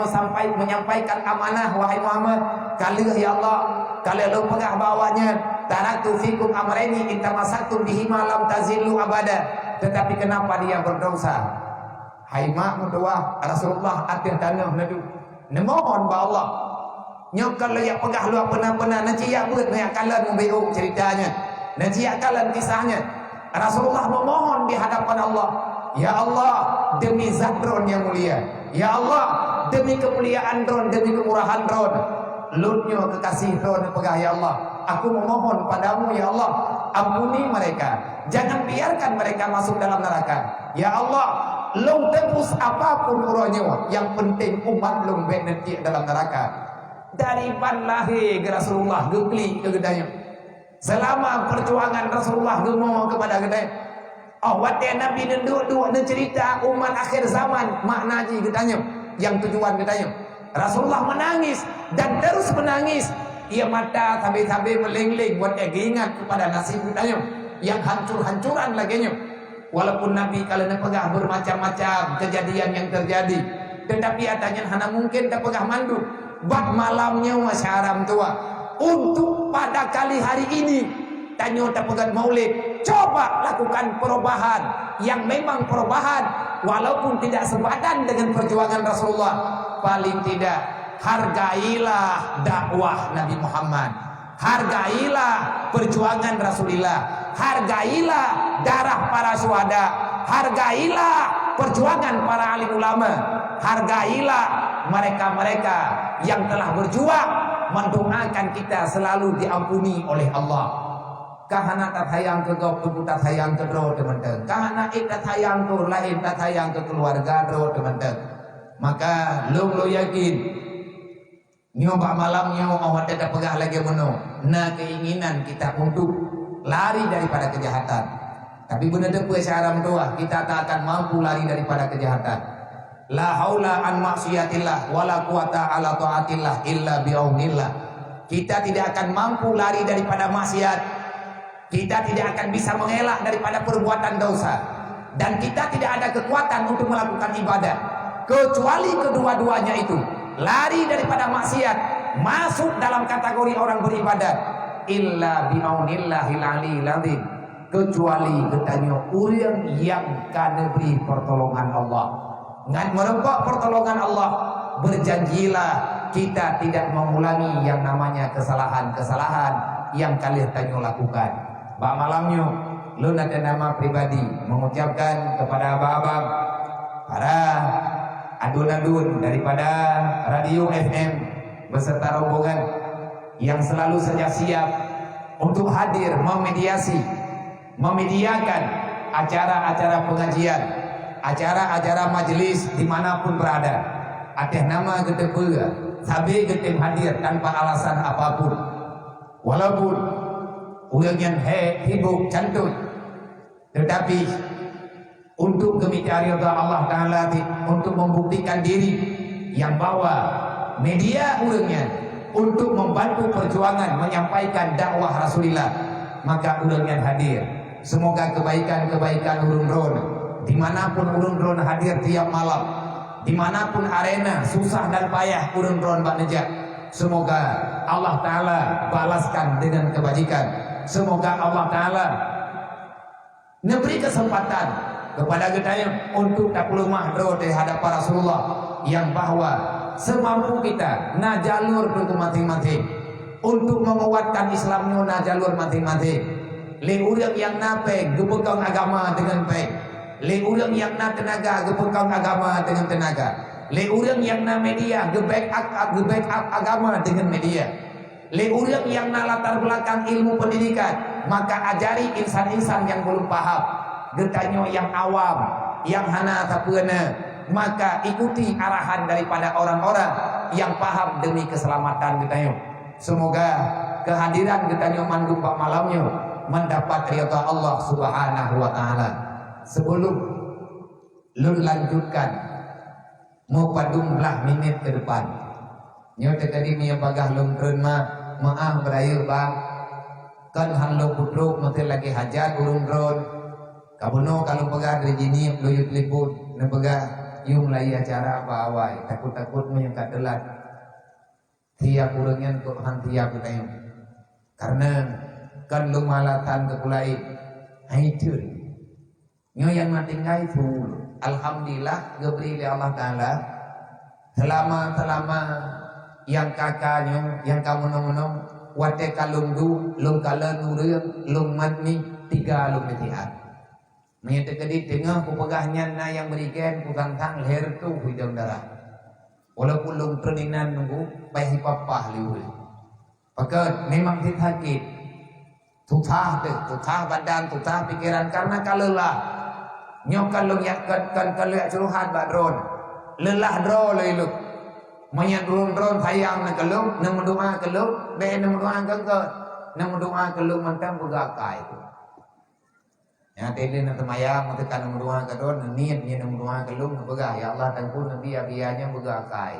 S2: menyampaikan amanah wahai Muhammad? Kalau ya Allah, kalau lu pegah bawanya, taraktu fikum amrayni in tamassaktum bihima lam tazillu abada. Tetapi kenapa dia berdosa? Hai mak mudawah Rasulullah atir tanah nadu. Nemohon ba Allah. Nyok kalau ya pegah lu pernah nanti ya buat ya kalian membeuk ceritanya. Nanti ya kalian kisahnya. Rasulullah memohon di hadapan Allah. Ya Allah, demi zat drone yang mulia. Ya Allah, demi kemuliaan drone, demi kemurahan drone. Lutnya kekasih drone pegah ya Allah. Aku memohon padamu ya Allah, ampuni mereka. Jangan biarkan mereka masuk dalam neraka. Ya Allah, long tebus apapun uronya, yang penting umat long beneti dalam neraka. Daripada lahir ke Rasulullah gegli ke gedanya. Selama perjuangan Rasulullah gemoh kepada gedanya. Oh, wate Nabi duduk cerita umat akhir zaman makna ji gedanya, yang tujuan gedanya. Rasulullah menangis dan terus menangis. Ia mata sambil melengling buat ingat kepada nasib gedanya yang hancur-hancuran laginya. Walaupun Nabi kalau nepegah bermacam-macam kejadian yang terjadi, tetapi atanya hana mungkin nepegah mandu. Bak malamnya wasyaram tua untuk pada kali hari ini tanyo tapegan maulid, coba lakukan perubahan yang memang perubahan walaupun tidak sepadan dengan perjuangan Rasulullah. Paling tidak hargailah dakwah Nabi Muhammad, hargailah perjuangan Rasulullah, hargailah darah para syuhada, hargailah perjuangan para alim ulama, hargailah mereka-mereka yang telah berjuang, mendoakan kita selalu diampuni oleh Allah. Kahana tak sayang ke kau, tak sayang ke dro teman-teman. Kahana tak sayang ke lain, tak sayang ke keluarga dro teman-teman. Maka lo yakin nyoba malamnya awak tidak pegah lagi meno. Nah keinginan kita untuk lari daripada kejahatan. Tapi benar depu syaram doa kita tak akan mampu lari daripada kejahatan. La haula an maksiatillah wala quwata ala taatillah illa biaunillah. Kita tidak akan mampu lari daripada maksiat. Kita tidak akan bisa mengelak daripada perbuatan dosa. Dan kita tidak ada kekuatan untuk melakukan ibadah kecuali kedua-duanya itu. Lari daripada maksiat masuk dalam kategori orang beribadah. Illa biaunillahil aliyil azim. Kecuali katanya orang yang kana beri pertolongan Allah. Ngan merempok pertolongan Allah, berjanjilah kita tidak mengulangi yang namanya kesalahan-kesalahan yang kalian tanyo lakukan. Ba malamnya lu ada nama pribadi mengucapkan kepada abang-abang para adun-adun daripada radio FM beserta rombongan yang selalu saja siap untuk hadir memediakan acara-acara pengajian, acara-acara majelis dimanapun berada. Atas nama kita pula sabi kita hadir tanpa alasan apapun. Walaupun orang yang hibuk cantut, tetapi untuk kemicari Allah Ta'ala, untuk membuktikan diri yang bawa media orangnya untuk membantu perjuangan menyampaikan dakwah Rasulullah, maka orang yang hadir. Semoga kebaikan-kebaikan urun-urun dimanapun urun-urun hadir tiap malam, dimanapun arena susah dan payah urun-urun bak nejak. Semoga Allah Ta'ala balaskan dengan kebajikan. Semoga Allah Ta'ala memberi kesempatan kepada kita untuk tak perlu mahdro di hadapan Rasulullah, yang bahwa semampu kita na jalur untuk masing-masing untuk menguatkan Islamnya na jalur masing-masing. Le urang yang nape gepegang agama dengan baik, le urang yang na tenaga gepegang agama dengan tenaga, le urang yang na media gebackup agama dengan media, le urang yang na latar belakang ilmu pendidikan, maka ajari insan-insan yang belum paham, getanyo yang awam, yang hana tapeuna, maka ikuti arahan daripada orang-orang yang paham demi keselamatan getanyo. Semoga kehadiran getanyo mandung pak malamnya mendapat ridha Allah Subhanahu wa taala. Sebelum lun lanjutkan mau padung belah minit ke depan. Nyo tadi ni bagah lum keun maaf berayu bang. Kan hanlo putruk mesti lagi hajat urung dron. Kabono kalau pegah dari jini lu yut liput na pegah yung mulai acara apa awai takut-takut menyangka telat tiap urengan kok hantiap kita karena kan lu malatan ke kulai hancur nyo yang mati ngai full alhamdulillah geberi oleh Allah Taala selama yang kakaknya yang kamu nong wate kalung du lung kala nurung lung matni 3 lung metiat menyata kedit tengah ku pegahnya na yang berikan ku tantang leher tu hidung darah walaupun lung perninan nunggu pahi papah liul pakat memang sakit tutah badan tutah pikiran karena kalelah nyok kalung yakkan kalau yak curuhan badron lelah dro leiluk menyat dron sayang na kalung na mendoa kalung be na mendoa kengke na mendoa kalung mantang begakai itu ya tadi na temayang tekan na mendoa kadon niat nya na mendoa kalung na begah ya Allah tangku nabi abiyanya begakai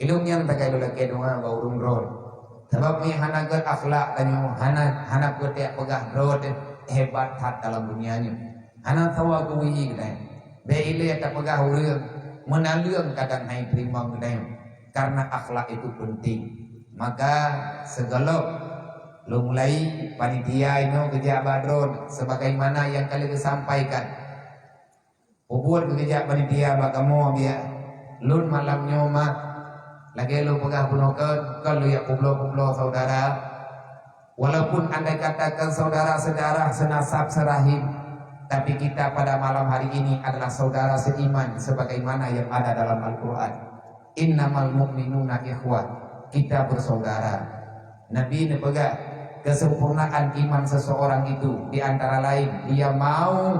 S2: ilung yang takai lelaki doa baurung dron sebab ni hana ger akhlak tanyo hana ketek pegah dron hebat hat dalam dunianya hana tawa kuwi kedai be ile tak pegah urang menalung kadang hai terima kedai karena akhlak itu penting maka segala lu mulai panitia ini kerja badron sebagaimana yang kalian sampaikan buat kerja panitia bakamu dia lun malamnya mah lagi lu pegah punokan kalau ya kublo saudara walaupun anda katakan saudara sedarah senasab serahim tapi kita pada malam hari ini adalah saudara seiman sebagaimana yang ada dalam Al-Quran innamal mu'minuna ikhwat kita bersaudara Nabi nepegah kesempurnaan iman seseorang itu di antara lain dia mau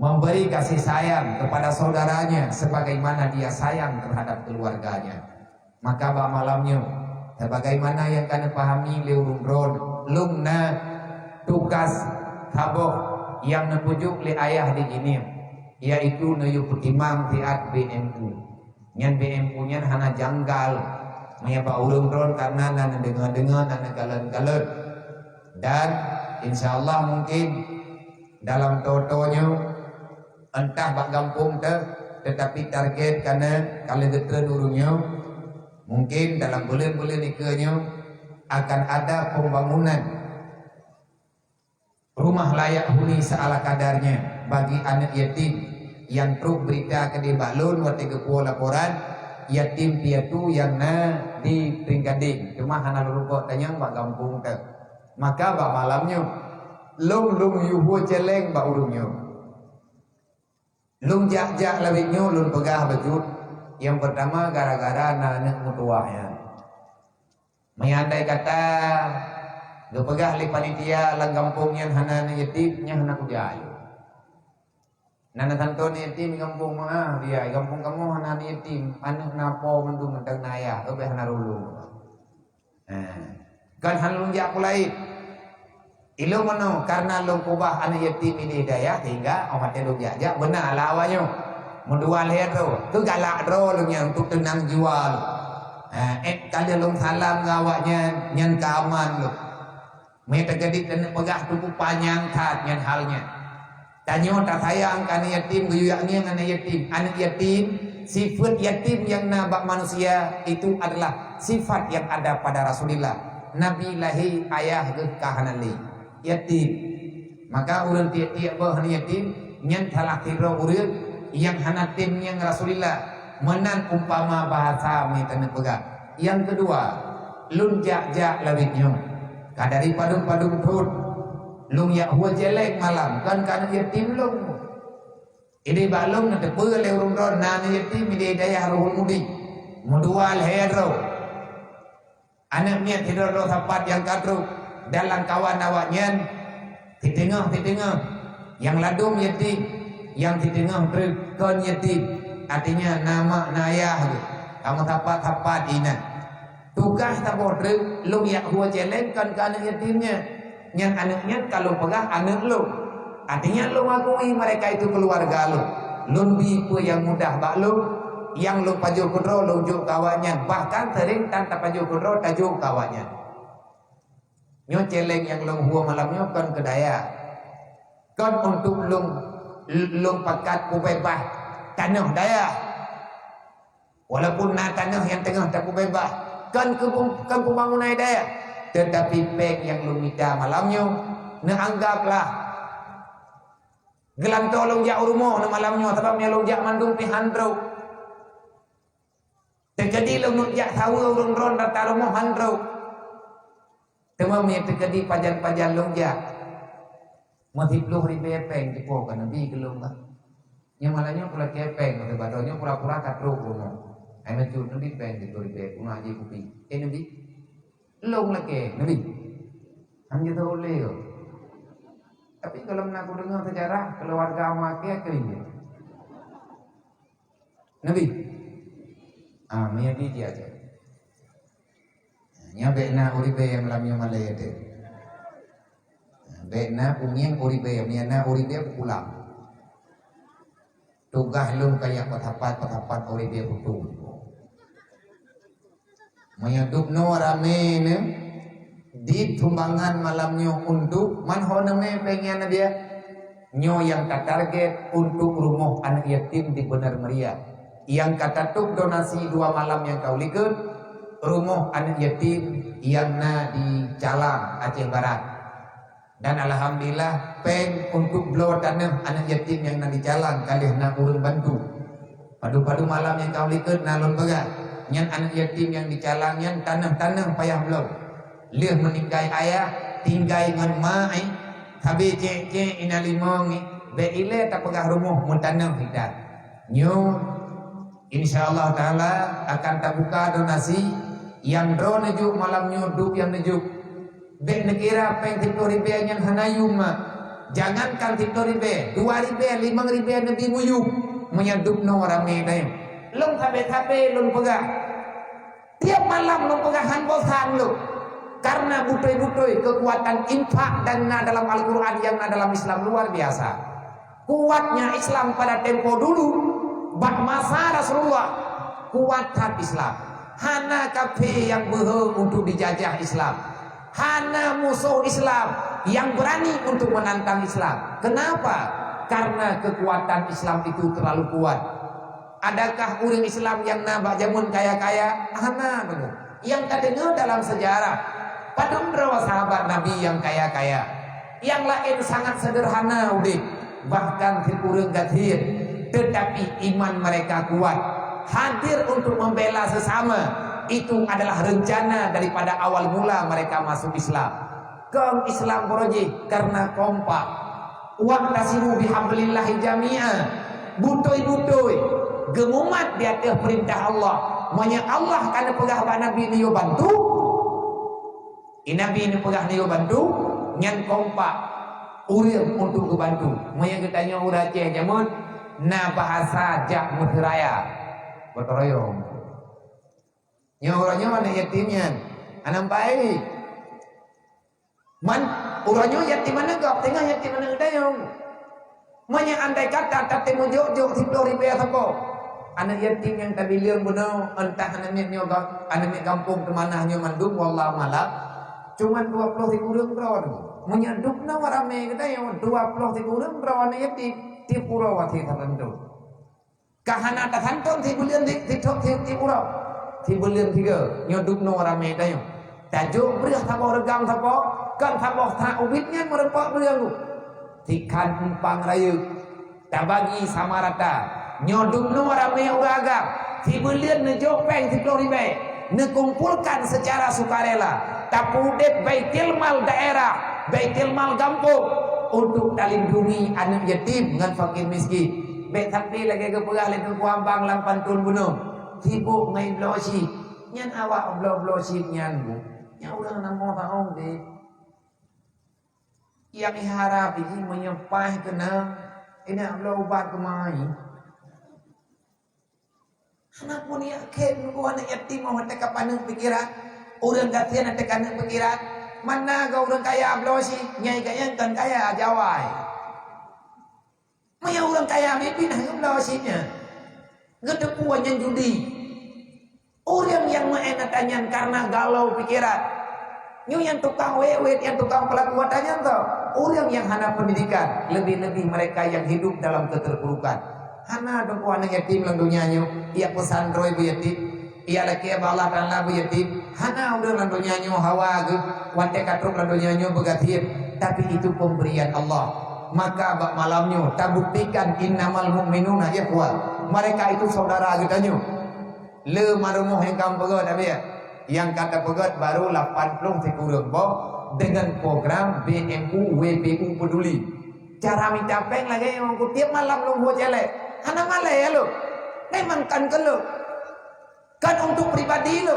S2: memberi kasih sayang kepada saudaranya sebagaimana dia sayang terhadap keluarganya maka bak malamnya sebagaimana yang kena pahami leurung ron lungna tugas taboh yang nepujuk li ayah di gini yaitu neyu putimang tiat BMU nyan BMU nyan hana janggal menyapa urung ron karena nana dengar nana kalen dan insyaallah mungkin dalam totonya entah bak gampung tetapi target karena kalau geter urungnya mungkin dalam bulan-bulan ikutnya akan ada pembangunan rumah layak huni seala kadarnya bagi anak yatim yang truk berita ke di balun waktu kepuo laporan yatim piatu yang na di Pringgading cuma hana lupa tanya bak gampung maka bak malamnya lung yuhu celeng bak urungnya lung jak lawiknya lung pegah bajut yang pertama gara-gara anak mutuahnya menyandai kata do pegah li panitia lang kampung yang hana yatim nya hana kujayo nana tanton yatim kampung mah dia kampung kamu hana yatim anu napo mendung mentang naya obe hana rulu kan hanlung jak kulai ilu mano karena lu kubah anak yatim ini daya hingga omatnya lu jak benar lawannya mendual hero tu galak dro lu yang untuk tenang jual kalau lu salam ngawaknya nyan keaman lu mereka jadi kena pegah tubuh panjang tat nyan halnya tanyo tak sayang kan yatim guyaknya anak yatim sifat yatim yang nabak manusia itu adalah sifat yang ada pada Rasulullah Nabi lahi ayah ke kahanali yatim maka urang tiap-tiap bahan yatim nyan salah tiro urang yang hanatim yang Rasulullah menan umpama bahasa mitana pegah yang kedua lun jak lawitnya kadari padung pun lung yak huwa jelek malam kan kana yatim lung ini balung na tepu le urung ron na yatim ide daya ruhul mudi mudual hero anaknya tidur do sapat yang kadru dalam kawan awaknya di tengah yang ladum yatim yang di tengah kon yatim artinya nama nayah kamu tapat ina tugas tabor lung yak huwa jelek kan kana yatimnya yang anaknya kalau pegah anak lu artinya lu ngakui mereka itu keluarga lu bipu yang mudah bak lu yang lu paju kudro lu juk kawannya bahkan sering tanpa paju kudro tajuk kawannya nyo celeng yang lu huwa malamnya kan kedaya Kan untuk lung pakat bebas tanah daya. Walaupun na tanah yang tengah tak bebas kan pembangunan daya. Tetapi pek yang lu minta malamnya na anggaplah gelam tolong jak rumah na malamnya sebab nya lu jak mandung pi handro. Terkedi lu nuk jak tahu urung ron data rumah handro. Temam nya terkedi pajan-pajan lu jak. Masih belum ribe peng di po kan nabi gelum kan. Nya malahnya pula kepeng atau badonya pura-pura katro rumah. Ai mecu nabi peng di ribe kuna haji kupi. Nabi long lagi nabi. Hanya tahu leo. Tapi kalau aku dengar sejarah keluarga Amakya kering Nabi. Maya dia aja. Nya bekna uribe yang lamnya malaya deh. Bekna punyang uribe miana uribe pulang. Tugah lung kayak patapat uribe betul. Menyaduk no rame ne di tumbangan malamnya untuk manhoname pengen dia nyo yang target untuk rumah anak yatim di Benar Meriah yang kata tuk donasi 2 malam yang kau likur rumah anak yatim yang na di Calang Aceh Barat dan alhamdulillah peng untuk blow tanah anak yatim yang na di Calang kalih na urun bantu padu-padu malam yang kau likur nalon begat nyan anak yatim yang di Calang nyan tanah payah blow liah meninggai ayah tinggai ngan mai tabi cek inalimongi be ile tak pegah rumah muntanam hidat nyo insyaallah taala akan terbuka donasi yang dro nejuk malam nyudup yang nejuk be nekira peng 30 ribu yang hanayum jangankan 30 ribu 2 ribu 5 ribu nabi muyuk menyadup no rame dai long tabe long pegah tiap malam long pegahan bosan lo karena butoi-butoi kekuatan infak dan dalam Al-Quran yang dalam Islam luar biasa. Kuatnya Islam pada tempo dulu, bak masa Rasulullah, kuat Islam. Hana kafir yang berhak untuk dijajah Islam. Hana musuh Islam yang berani untuk menantang Islam. Kenapa? Karena kekuatan Islam itu terlalu kuat. Adakah orang Islam yang nabak jamun kaya-kaya? Hana benar. Yang terdengar dalam sejarah padahal berapa sahabat Nabi yang kaya-kaya, yang lain sangat sederhana udah, bahkan kurang gatir, tetapi iman mereka kuat, hadir untuk membela sesama. Itu adalah rencana daripada awal mula mereka masuk Islam. Kaum Islam beroji karena kompak. Waqtasimu bihablillahi jami'a. Butoi-butoi, gemumat di atas perintah Allah. Manya Allah kana pegah Nabi ni bantu. Nabi ini pegah niyo bantu nyan kompak urim untuk bantu. Maya ketanya ura Aceh jamun na bahasa jak mutraya botoroyong nya uranya mana yatimnya anam baik man uranya yatim mana gap tengah yatim mana dayong. Maya andai kata tate mujok-jok 10 ribu sapa anak yatim yang tadi liang benar entah anaknya nyogak anaknya kampung kemana nyo mandum wallah malam cuman 20 ribu ron menyaduk na warame kita yang 20 ribu ron yatim ti pura wati tertentu kahana ta santon ti bulian ti pura ti bulian 3 nyaduk na warame dayo tajuk beurah sapa regam sapa kan sapa tak ubitnya merepak beurang ti kan empang rayu ta bagi sama rata nyaduk na warame uragam ti bulian nejo peng 10 ribu nekumpulkan secara sukarela tapudet baitil mal daerah baitil mal kampung untuk dilindungi anak yatim dengan fakir miskin baik tapi lagi ke pegah le kuambang lang pantun bunuh sibuk main blosi nyan awak blosi nyan bu nya urang namo taong de yang harap ini menyepah kena ini ablo ubat kemai. Anak pun yakin gua anak yatim mau teka paneng pikiran orang gatian teka paneng pikiran mana kau orang kaya blosi nyai kaya kan kaya jawai maya orang kaya mimpi nah blosinya gede puanya judi orang yang mengenakannya karena galau pikiran nyu yang tukang wewet yang tukang pelat buatannya tuh orang yang hana pendidikan, lebih-lebih mereka yang hidup dalam keterpurukan. Hana dong anak yatim lang dunianya, ia pesan roy bu yatim, ia laki Allah dan labu yatim. Hana udah lang dunianya hawa ge, wante katruk lang dunianya begatir. Tapi itu pemberian Allah. Maka bak malamnya tabuktikan innamal mu'minuna ikhwah. Mereka itu saudara kitanya. Le marumoh yang kamu pegot tapi ya. Yang kata pegot baru 80 sekurang dengan program BMU WPU peduli. Cara minta peng lagi yang aku tiap malam lu buat jelek. Hana malah ya lu. Memang kan ke lu. Kan untuk pribadi lu.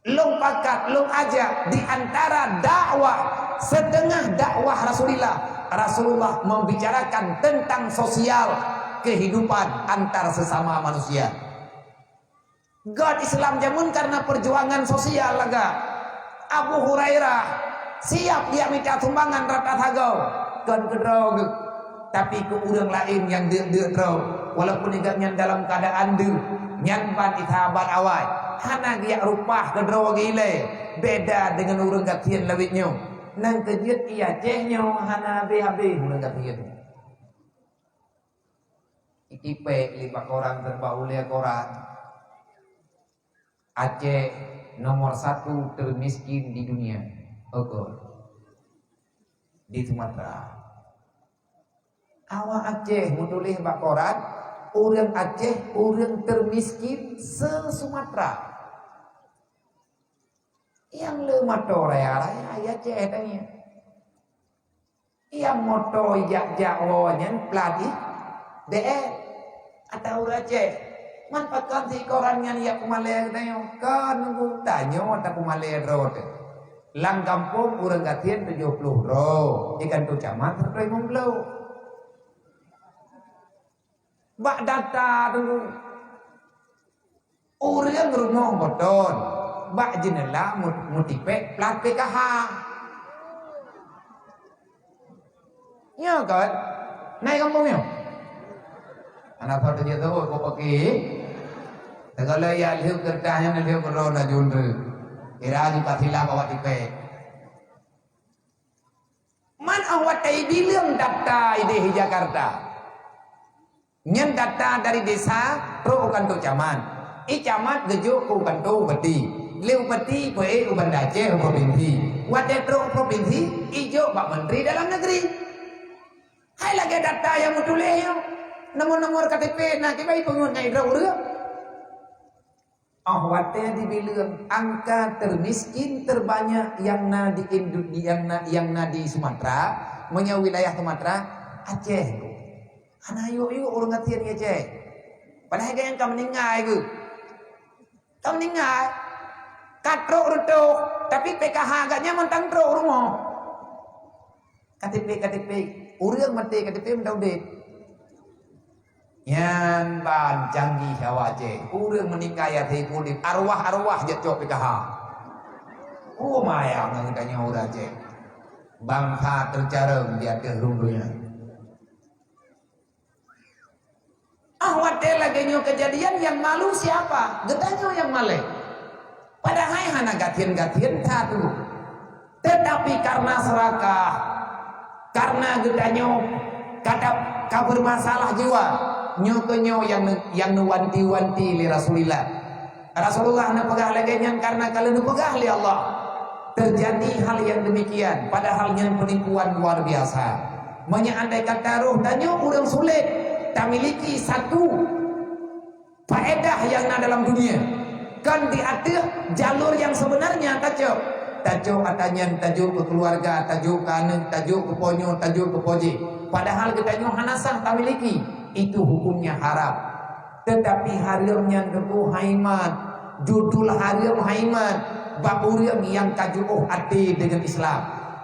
S2: Long pakat, long ajak di antara dakwah setengah dakwah Rasulullah membicarakan tentang sosial kehidupan antar sesama manusia. God Islam jamun karena perjuangan sosial laga. Abu Hurairah siap dia minta sumbangan rata thagau kan kedraw tapi ke urang lain yang dia draw walaupun igaknya dalam keadaan dia nyanpan itabat awai hana dia rupah kedraw gile beda dengan urang gatian lawitnya nang kejiat ia cehnya hana be-habe urang gatian ikipe 5 koran terbaulia koran Aceh nomor 1 termiskin di dunia. Oke. Di Sumatera. Awak Aceh mutulih bak koran, orang Aceh orang termiskin se-Sumatera. Yang lemato raya Aceh tanya. Yang moto jak wawanyan pelatih DE atau Aceh. Manfaatkan si korannya ya kumalaya tanya kan nunggu tanya tak kumalaya rote lang kampung urang gatian 70 ro ikan tu camat sampai mengbelau bak data tunggu urang rumah boton bak jenela mutipe plat PKH ya kan naik kampungnya anak foto dia tu kau pakai kalau ya lihat kertasnya lihat corona junre kira juga sila bawa tipe man awat tay bilang data ide Jakarta nyen data dari desa pro kantor camat camat gejo ku kantor beti leu beti pe uban Aceh provinsi wate pro provinsi ijo Pak Menteri Dalam Negeri hai lagi data yang mutuleh nomor-nomor KTP nah kita pengun ngai urang ahwatnya dibilang angka termiskin terbanyak yang di Sumatera, punya wilayah Sumatera Aceh. Ana yuk orang ngatian Aceh. Padahal yang kamu ningai ke. Kamu ningai. Katrok retok, tapi PKH agaknya mentang trok rumah. KTP urang mati KTP mendaudet. Yan ban canggih Aceh urang meninggal ya teh kulit arwah jatuh PKH maya ngentanya urang Aceh bangsa tercareng di atas rundunya wate lagi nyo kejadian yang malu siapa getanyo yang malek padahal hana gatian satu tetapi karena serakah karena getanyo kata bermasalah jiwa nyotonyo yang nuwanti-wanti li Rasulillah na pegah laganya karena kalau pegah li Allah terjadi hal yang demikian padahal yang penipuan luar biasa andai kata roh tanyo orang sulit tak miliki satu faedah yang ada dalam dunia kan diatur jalur yang sebenarnya tajuk atanyan tajuk ke keluarga tajuk ke anak tajuk ke ponyo tajuk ke poji padahal kita nyo hanasah tak miliki itu hukumnya haram tetapi harimnya deku haimat judul harim haimat bakuriam yang kajuh hati dengan Islam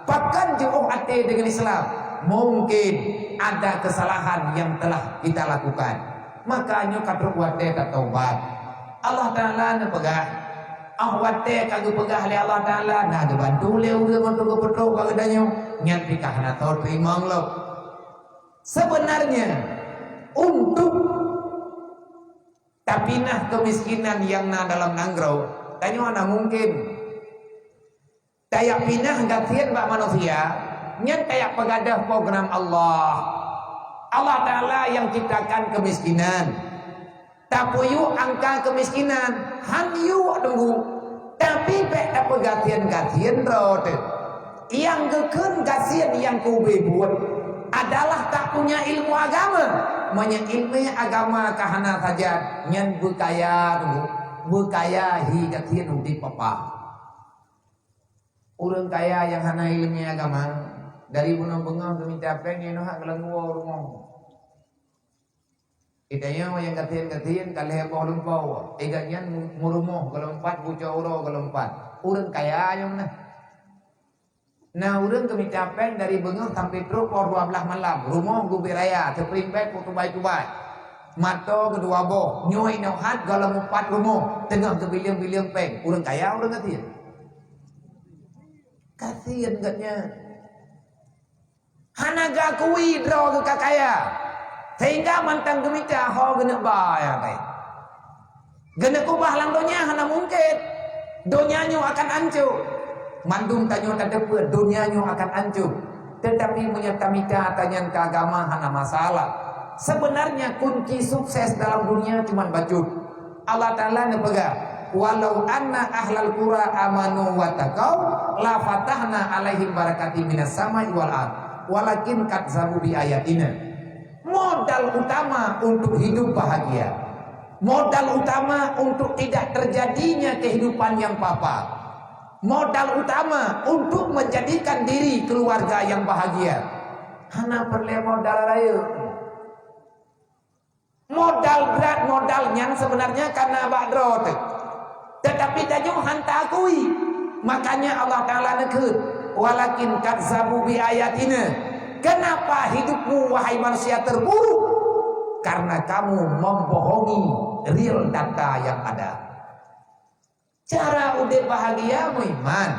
S2: bahkan juh hati dengan Islam mungkin ada kesalahan yang telah kita lakukan makanya kadruk wate taubat Allah Ta'ala nepegah ahwate kagak pegah li Allah Ta'ala nah dibantu le urang untuk betul kagadanyo nyan pikahna tau terima lo sebenarnya untuk tapinah kemiskinan yang dalam nangrau tanya mana mungkin daya pinah gatian bak manusia Nyen kayak pegadah program Allah. Allah Ta'ala yang ciptakan kemiskinan. Tapuyu angka kemiskinan. Han yu tunggu. Tapi pek tak pegatian-gatian rot. Yang gekun kasihan yang kube buat adalah tak punya ilmu agama. Manya ilmu agama kahana saja. Nyen berkaya tunggu. Berkaya hi gatian di papa. Orang kaya yang hana ilmu agama dari bunang bengang ke minta pengen hak kelengua rumah. Itanya yang katian kalau heboh lumpau. Eganya murumuh kalau 4 buca uro kalau 4. Orang kaya yang mana? Nah orang ke minta pengen dari bengang sampai truk por 12 malam. Rumah gue raya terperimpet kutubai-tubai. Mato kedua boh nyoy nauhat kalau 4 rumah tengah ke biliang-biliang peng. Orang kaya orang katian. Kasihan katnya. Hanaga kui draw ke kakaya. Sehingga mantang gemita ho gena bayar kai. Gena kubah lang donya hana mungkin. Donyanya akan hancur. Mandung tanyo tadepet donyanya akan hancur. Tetapi menyata mita tanyan ke agama hana masalah. Sebenarnya kunci sukses dalam dunia cuma bacot. Allah Ta'ala nepegang. Walau anna ahlal qura amanu wa taqaw la fatahna alaihim barakatim minas samai wal ard walakin kadzabu bi ayatina. Modal utama untuk hidup bahagia, modal utama untuk tidak terjadinya kehidupan yang papa, modal utama untuk menjadikan diri keluarga yang bahagia hana perlu modal raya. Modal berat modal yang sebenarnya karena badrot. Tetapi tanyo hanta akui. Makanya Allah Ta'ala nekut. Walakin kadzabu bi ayatina. Kenapa hidupmu wahai manusia terburuk? Karena kamu membohongi real data yang ada. Cara udah bahagia iman.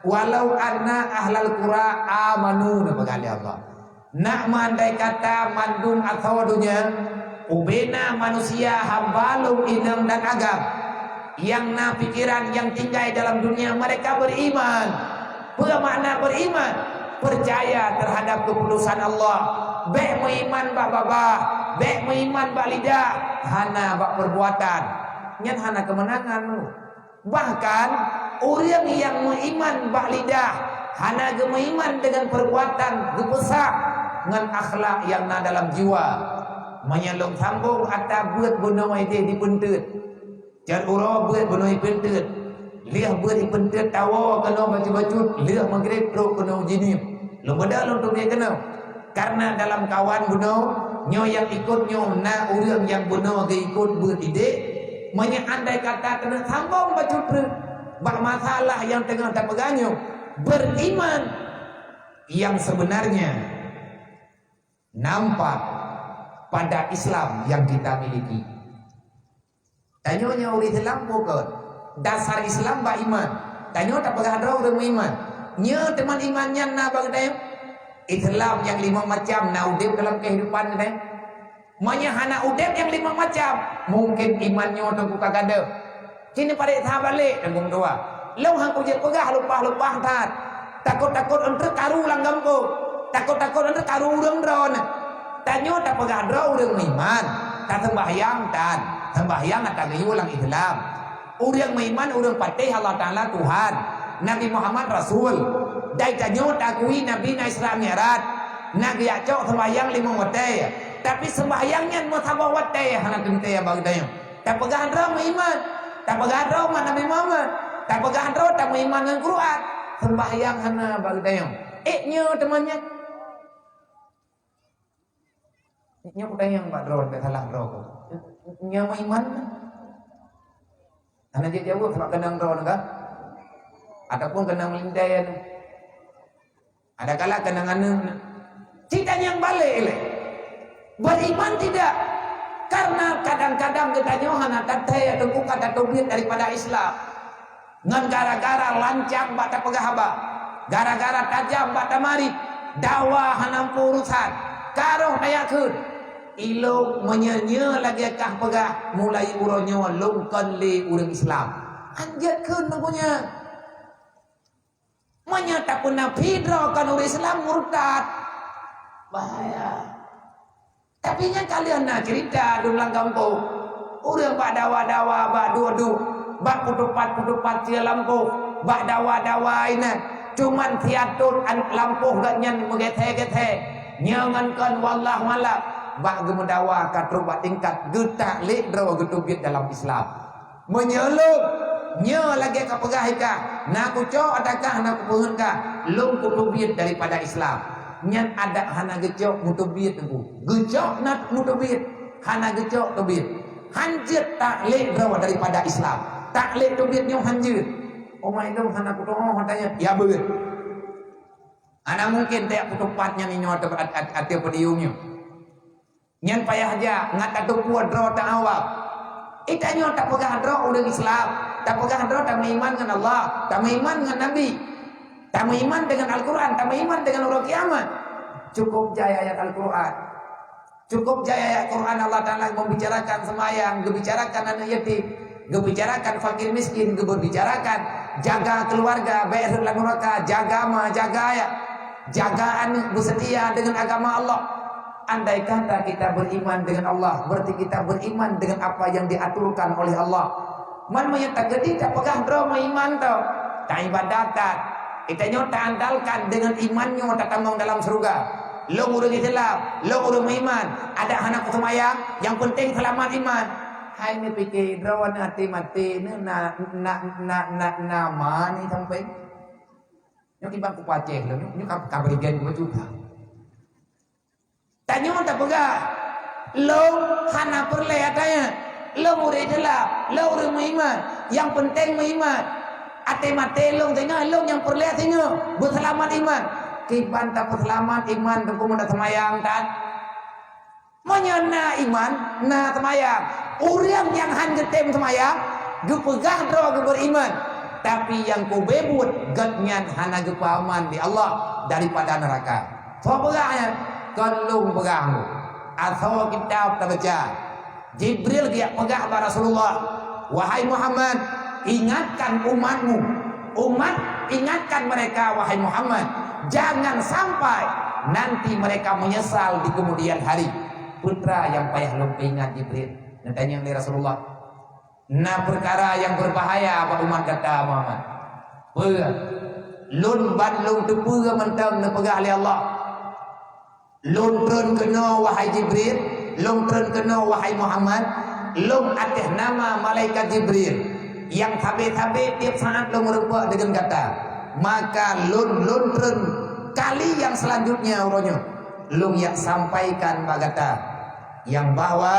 S2: Walau anna ahlal qura amanu nabagali Allah. Nak mandai kata mandum atau dunia. Ubena manusia hambalum inam dan agam. Yang na pikiran yang tinggal dalam dunia mereka beriman. Bermakna beriman, percaya terhadap keputusan Allah. Baik meiman bak babah, baik meiman bak lidah, hana bak perbuatan. Nyan hana kemenangan. Bahkan orang yang meiman bak lidah, hana gemeiman dengan perbuatan gepesak dengan akhlak yang na dalam jiwa. Menyelong sambung atau buat bunuh ide dipuntut. Jan uro buat bunuh pentet. Liah buat pentet tawa kena baca-bacut. Liah maghrib pro kena jinip. Lu beda lu untuk dia kena. Karena dalam kawan bunuh nyo yang ikut nyo na urang yang bunuh ke ikut buat ide. Andai kata kena sambung bacut pre. Bak masalah yang tengah tak pegangnya. Beriman yang sebenarnya nampak pada Islam yang kita miliki. Tanyonya uri Islam bukan dasar Islam ba iman. Tanyo tak pegah ada orang iman. Nya teman imannya na bang teh. Islam yang 5 macam na udip dalam kehidupan teh. Manya hana udip yang 5 macam. Mungkin imannya tunggu kagada. Kini pada tahap balik tanggung doa. Lau hang kujek pegah lupa tat. Takut-takut untuk karu langgam ko. Takut-takut untuk karu urang dron. Tanyo tak pegah ada orang iman. Tak sembahyang tan. Sembahyang atau ulang Islam. Orang meiman, orang patih Allah Ta'ala Tuhan. Nabi Muhammad Rasul. Dai tanyo takui Nabi na Islam nyarat. Nabi acok sembahyang 5 waktu. Tapi sembahyangnya mutabah waktu. Hana kente ya bagdanya. Tak pegahan roh meiman. Tak pegahan roh Nabi Muhammad. Tak pegahan roh tak meiman dengan Quran. Sembahyang hana bagdanya. Nyo temannya. Nyo kudayang Pak Roh. Tak salah roh. Nya iman ana jadi jauh sebab kenang roh kan ataupun kenang lindayan ada kala kenangan tidak yang balik le beriman tidak karena kadang-kadang kita nyohana tatai atau kata tauhid daripada Islam ngan gara-gara lancang bata pegahaba gara-gara tajam bata mari dakwah hanam urusan karo ayakeun ilo menyenya lagi kah pegah mulai uronya longkan le urang Islam anjat keun punya Menyata pun nabi kan orang Islam murtad. Bahaya. Tapi nya kalian nak cerita di ulang kampung. Orang bak dawa-dawa, bak dudu, bak putupat cia lampu, bak dawa-dawa ini. Cuman tiatur lampu gak nyan megete-gete. Nyangankan wallah malak. Bak gemudawa katru bak tingkat getak lek draw getubit dalam Islam. Menyeluk nya lagi ka pegahika. Nak kucok adakah nak kupungenkah? Lung kutubit daripada Islam. Nyan ada hana gecok mutubit tu. Gecok nak mutubit. Hana gecok tubit. Hanjir taklid draw daripada Islam. Taklid tubit nyong hanjir. Omai dong hana kutoh katanya. Ya beut. Ana mungkin tak kutupatnya ni nyo ate podiumnya. Nyan payah aja ngat atu kuat draw ta awak. Itanya tak pegang draw udah Islam. Tak pegang draw tak beriman dengan Allah, tak beriman dengan Nabi, tak beriman dengan Al-Quran, tak beriman dengan orang kiamat. Cukup jaya ayat Al-Quran, cukup jaya ayat Quran. Allah Ta'ala membicarakan semayang, membicarakan anak yatim, membicarakan fakir miskin, membicarakan jaga keluarga, bayar neraka, jaga ma, jaga ayat, jagaan bersetia dengan agama Allah. Andai kata kita beriman dengan Allah, berarti kita beriman dengan apa yang diaturkan oleh Allah. Man menyata gede tak pegang draw iman tau. Tak ibadatan. Itanya tak andalkan dengan imannya tak tambang dalam surga. Lo urung Islam, lo urung iman. Ada anak semayang, yang penting selamat iman. Hai ni fikir draw mati ni nama ni sampai. Nyok ibang ku paceh lo, nyok kaberigen ku juga. Tanya tak pegang. Lo hana perle atanya. Lo murid Islam, lo orang beriman. Yang penting beriman. Ate mate lo tengah, lo yang perlihat tengah berselamat iman. Kiban tak berselamat iman tu kumanda semayang kan? Menyana iman, na semayang. Orang yang hangetem semayang, gepegang draw beriman. Tapi yang ku bebut gatnyan hana gepaman di Allah daripada neraka. So pegangnya, kalau pegang atau kitab tak baca. Jibril dia pegang pada Rasulullah. Wahai Muhammad, ingatkan umatmu. Umat, ingatkan mereka wahai Muhammad. Jangan sampai nanti mereka menyesal di kemudian hari. Putra yang payah lupa ingat Jibril. Tanya oleh Rasulullah. Nah perkara yang berbahaya apa umat kata Muhammad. Lun bandung tepura mentang nepegah oleh Allah. Lun turun kena wahai Jibril. Long turun kena wahai Muhammad. Long atas nama malaikat Jibril yang tabe-tabe tiap saat long merupa dengan kata. Maka long turun kali yang selanjutnya uronyo long yang sampaikan bagata yang bahwa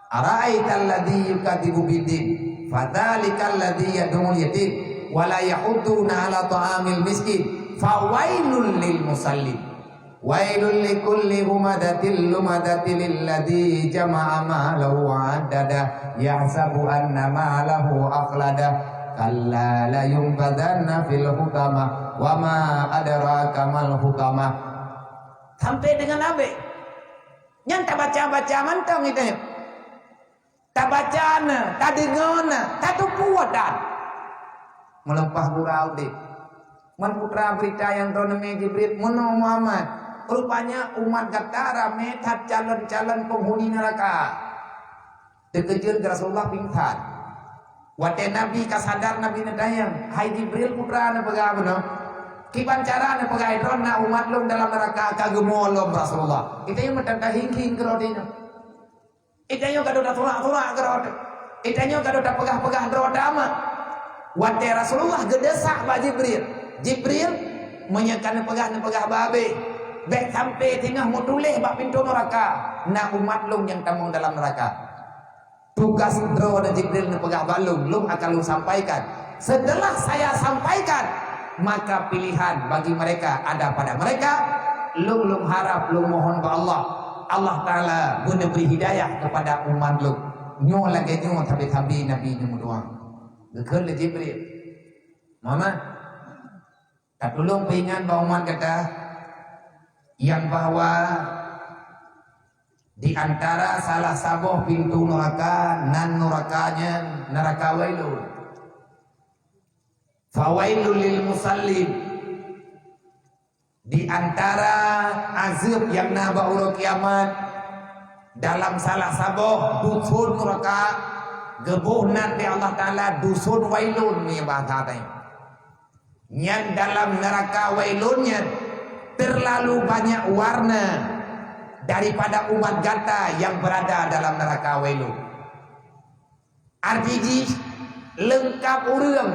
S2: ara'aital ladzi yukadzibu biddin fadzalikal ladzi yad'ul yatim wa la yahudduna 'ala ta'amil miskin fawailul lil musallin. Wailul likulli humadatil lumadatil alladzi jama'a malahu 'addada yahsabu anna malahu akhlada kalla la yunbadanna fil hutama wa ma adraka mal hutama. Sampai dengan abe nyan tak baca mantang itu nya. Tak bacana, tak dengana, tak tu puadan. Melempah gurau deh. Man putra berita yang roneme Jibril mono Muhammad. Rupanya umat kata rame tak calon-calon penghuni neraka. Terkejut Rasulullah pingsan. Wate Nabi kasadar Nabi nadayang. Hai Jibril putra na pegawai. Kiban cara na pegawai na umat lom dalam neraka kagemolom Rasulullah. Kita yang mentang hingking kerodina. Kita yang kado dah tolak kerod. Kita yang kado dah pegah dama. Wate Rasulullah gedesak ba Jibril. Jibril menyekan pegah babe. Baik sampai tengah mau tulis bak pintu neraka. Nak umat lung yang tamung dalam neraka. Tugas draw dan Jibril ni pegah balung, lung akan lung sampaikan. Setelah saya sampaikan, maka pilihan bagi mereka ada pada mereka. Lung harap, lung mohon ke Allah. Allah Ta'ala guna beri hidayah kepada umat lung. Nyo lagi nyo tapi Nabi nyo doang. Gekal Jibril. Muhammad, tak tolong peringat bahawa umat kata yang bahwa di antara salah satu pintu neraka nan nerakanya neraka wailun Fawailul lil musallin. Di antara azab yang naba uro kiamat dalam salah saboh dusun mereka gebuh nanti Allah Ta'ala dusun wailun ni bahasa tadi. Yang dalam neraka wailunnya terlalu banyak warna daripada umat gata yang berada dalam neraka wailun. Artinya lengkap urang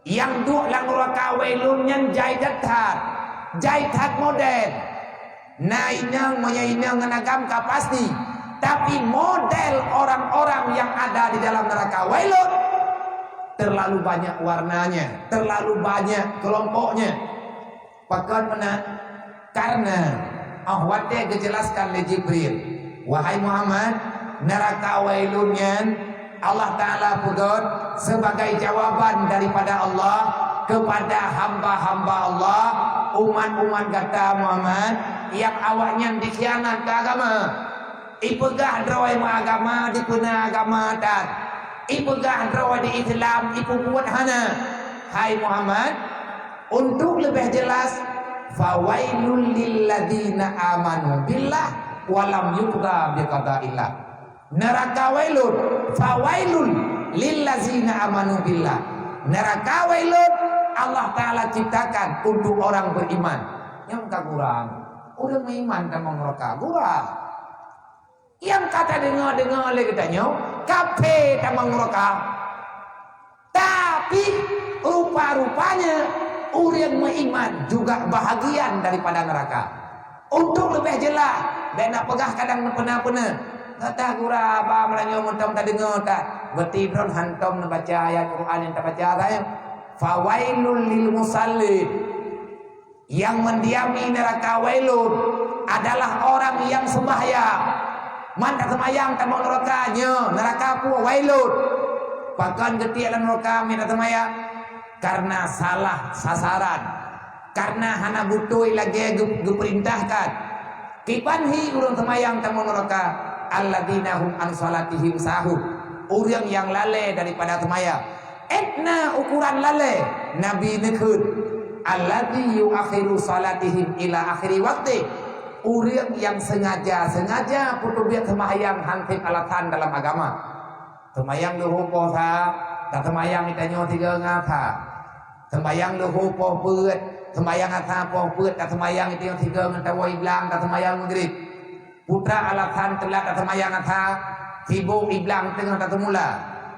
S2: yang duk lang neraka wailun yang jai datar jai tak model nainang menyainang ngenagam ka pasti, tapi model orang-orang yang ada di dalam neraka wailun terlalu banyak warnanya, terlalu banyak kelompoknya. Bahkan mana karena ahwatnya dijelaskan oleh Jibril, wahai Muhammad, neraka wailunnya Allah Ta'ala pudot sebagai jawaban daripada Allah kepada hamba-hamba Allah, umat-umat kata Muhammad yang awaknya dikhianat ke agama, ipegah drawai agama dipuna agama dan ipegah drawai di Islam ipu buat hana. Hai Muhammad, untuk lebih jelas, fawailul lilladzina amanu billah walam yuqda biqada'illah. Neraka wailun, fawailul lilladzina amanu billah. Neraka wailun Allah Ta'ala ciptakan untuk orang beriman. Yang tak kurang, orang beriman dan neraka kurang. Yang kata dengar-dengar oleh katanya kafe dan neraka. Tapi rupa-rupanya orang beriman juga bahagian daripada neraka. Untuk lebih jelas, dan nak pegah kadang pernah-pernah. Kata kurang apa melanya mentam tak dengar tak. Berarti dron hantam nak baca ayat Quran yang tak baca saya. Fawailul lil musallin. Yang mendiami neraka wailun adalah orang yang sembahyang. Man tak sembahyang tak mau nerakanya, neraka pun wailun. Bahkan ketika dalam neraka minta sembahyang karena salah sasaran, karena hana butuh lagi diperintahkan. Kipanhi urang sembahyang tak mau neraka, alladzina hum an salatihim sahun. Orang yang lalai daripada sembahyang. Etna ukuran lalai Nabi nekut alladzi yuakhiru salatihim ila akhiri waktu. Orang yang sengaja putus biak sembahyang hantip alatan dalam agama. Sembahyang luhu posa, tak sembahyang itanya tiga ngata. Sembahyang luhu po peut, sembahyang ata po peut, tak sembahyang itanya tiga ngata wa iblang, tak sembahyang maghrib. Putra alatan telat tak sembahyang ata, sibuk iblang tengah tak semula.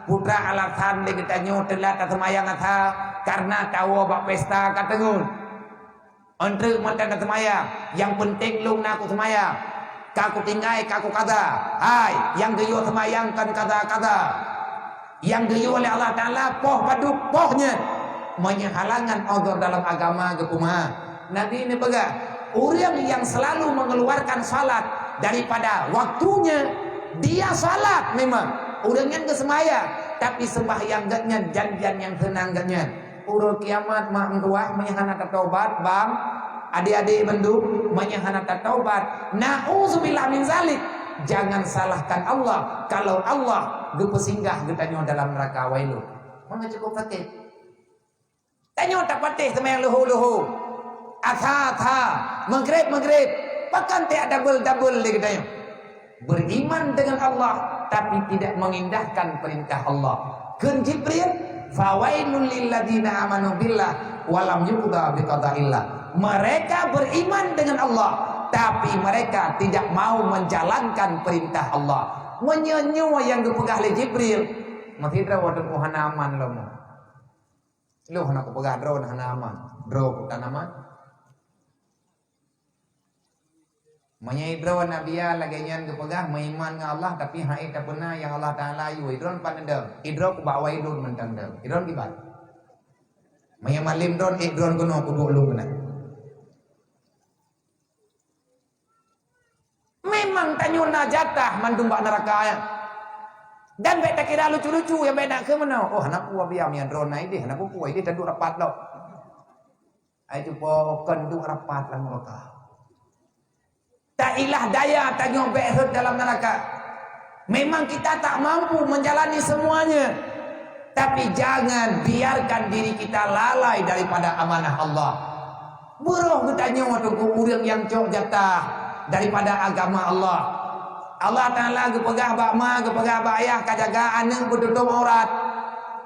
S2: Putra alatan dia katanya telat tak sembahyang ata karena tahu bak pesta katengun. Untuk mata kata semaya, yang penting lu nak aku semaya, kaku tinggai kaku kata, hai, yang geyo semayang kan kata-kata, yang geyo oleh Allah Ta'ala poh paduk pohnya, menyehalangan odor dalam agama kekumaha. Nabi ini pegang, orang yang selalu mengeluarkan salat daripada waktunya, dia salat memang, orang yang kesemaya, tapi sembahyang gatnya, janjian yang tenang gatnya. Urut kiamat mak mentuah menyahana taubat bang adik-adik benduk menyahana taubat. Nauzubillah min zalik. Jangan salahkan Allah kalau Allah berpesinggah getanya dalam neraka wailun. Mana cukup fatih. Tanya tak fatih sama yang luhu-luhu. Atha maghrib bahkan tidak double dia katanya. Beriman dengan Allah tapi tidak mengindahkan perintah Allah. Kun Jibril fawailul lilladzina amanu billah walam yuqda biqada'illah. Mereka beriman dengan Allah tapi mereka tidak mau menjalankan perintah Allah. Menyenyu yang dipegah oleh Jibril masih draw dan hanaman lo. Lo nak pegah draw hanaman. Draw tanaman. Menyaidro nabiya laganya kepegah meiman dengan Allah tapi hai tak pernah yang Allah Taala yu idron pandendam idro ku bawa idron mentandam idron kibat menyamalim dron idron kuno kudu lu kena memang tanyuna jatah mandumbak neraka dan beta kira lucu-lucu yang beda ke mana oh anak gua biam yang drone naik deh anak gua ini tanduk rapat lo ai tu po kenduk rapat lah neraka. Tak ilah daya tak nyobek dalam neraka. Memang kita tak mampu menjalani semuanya. Tapi jangan biarkan diri kita lalai daripada amanah Allah. Buruh ketanya waktu urang yang cok jatah daripada agama Allah. Allah Ta'ala kepegah bak ma, kepegah bak ayah, kajaga anak bertutup aurat.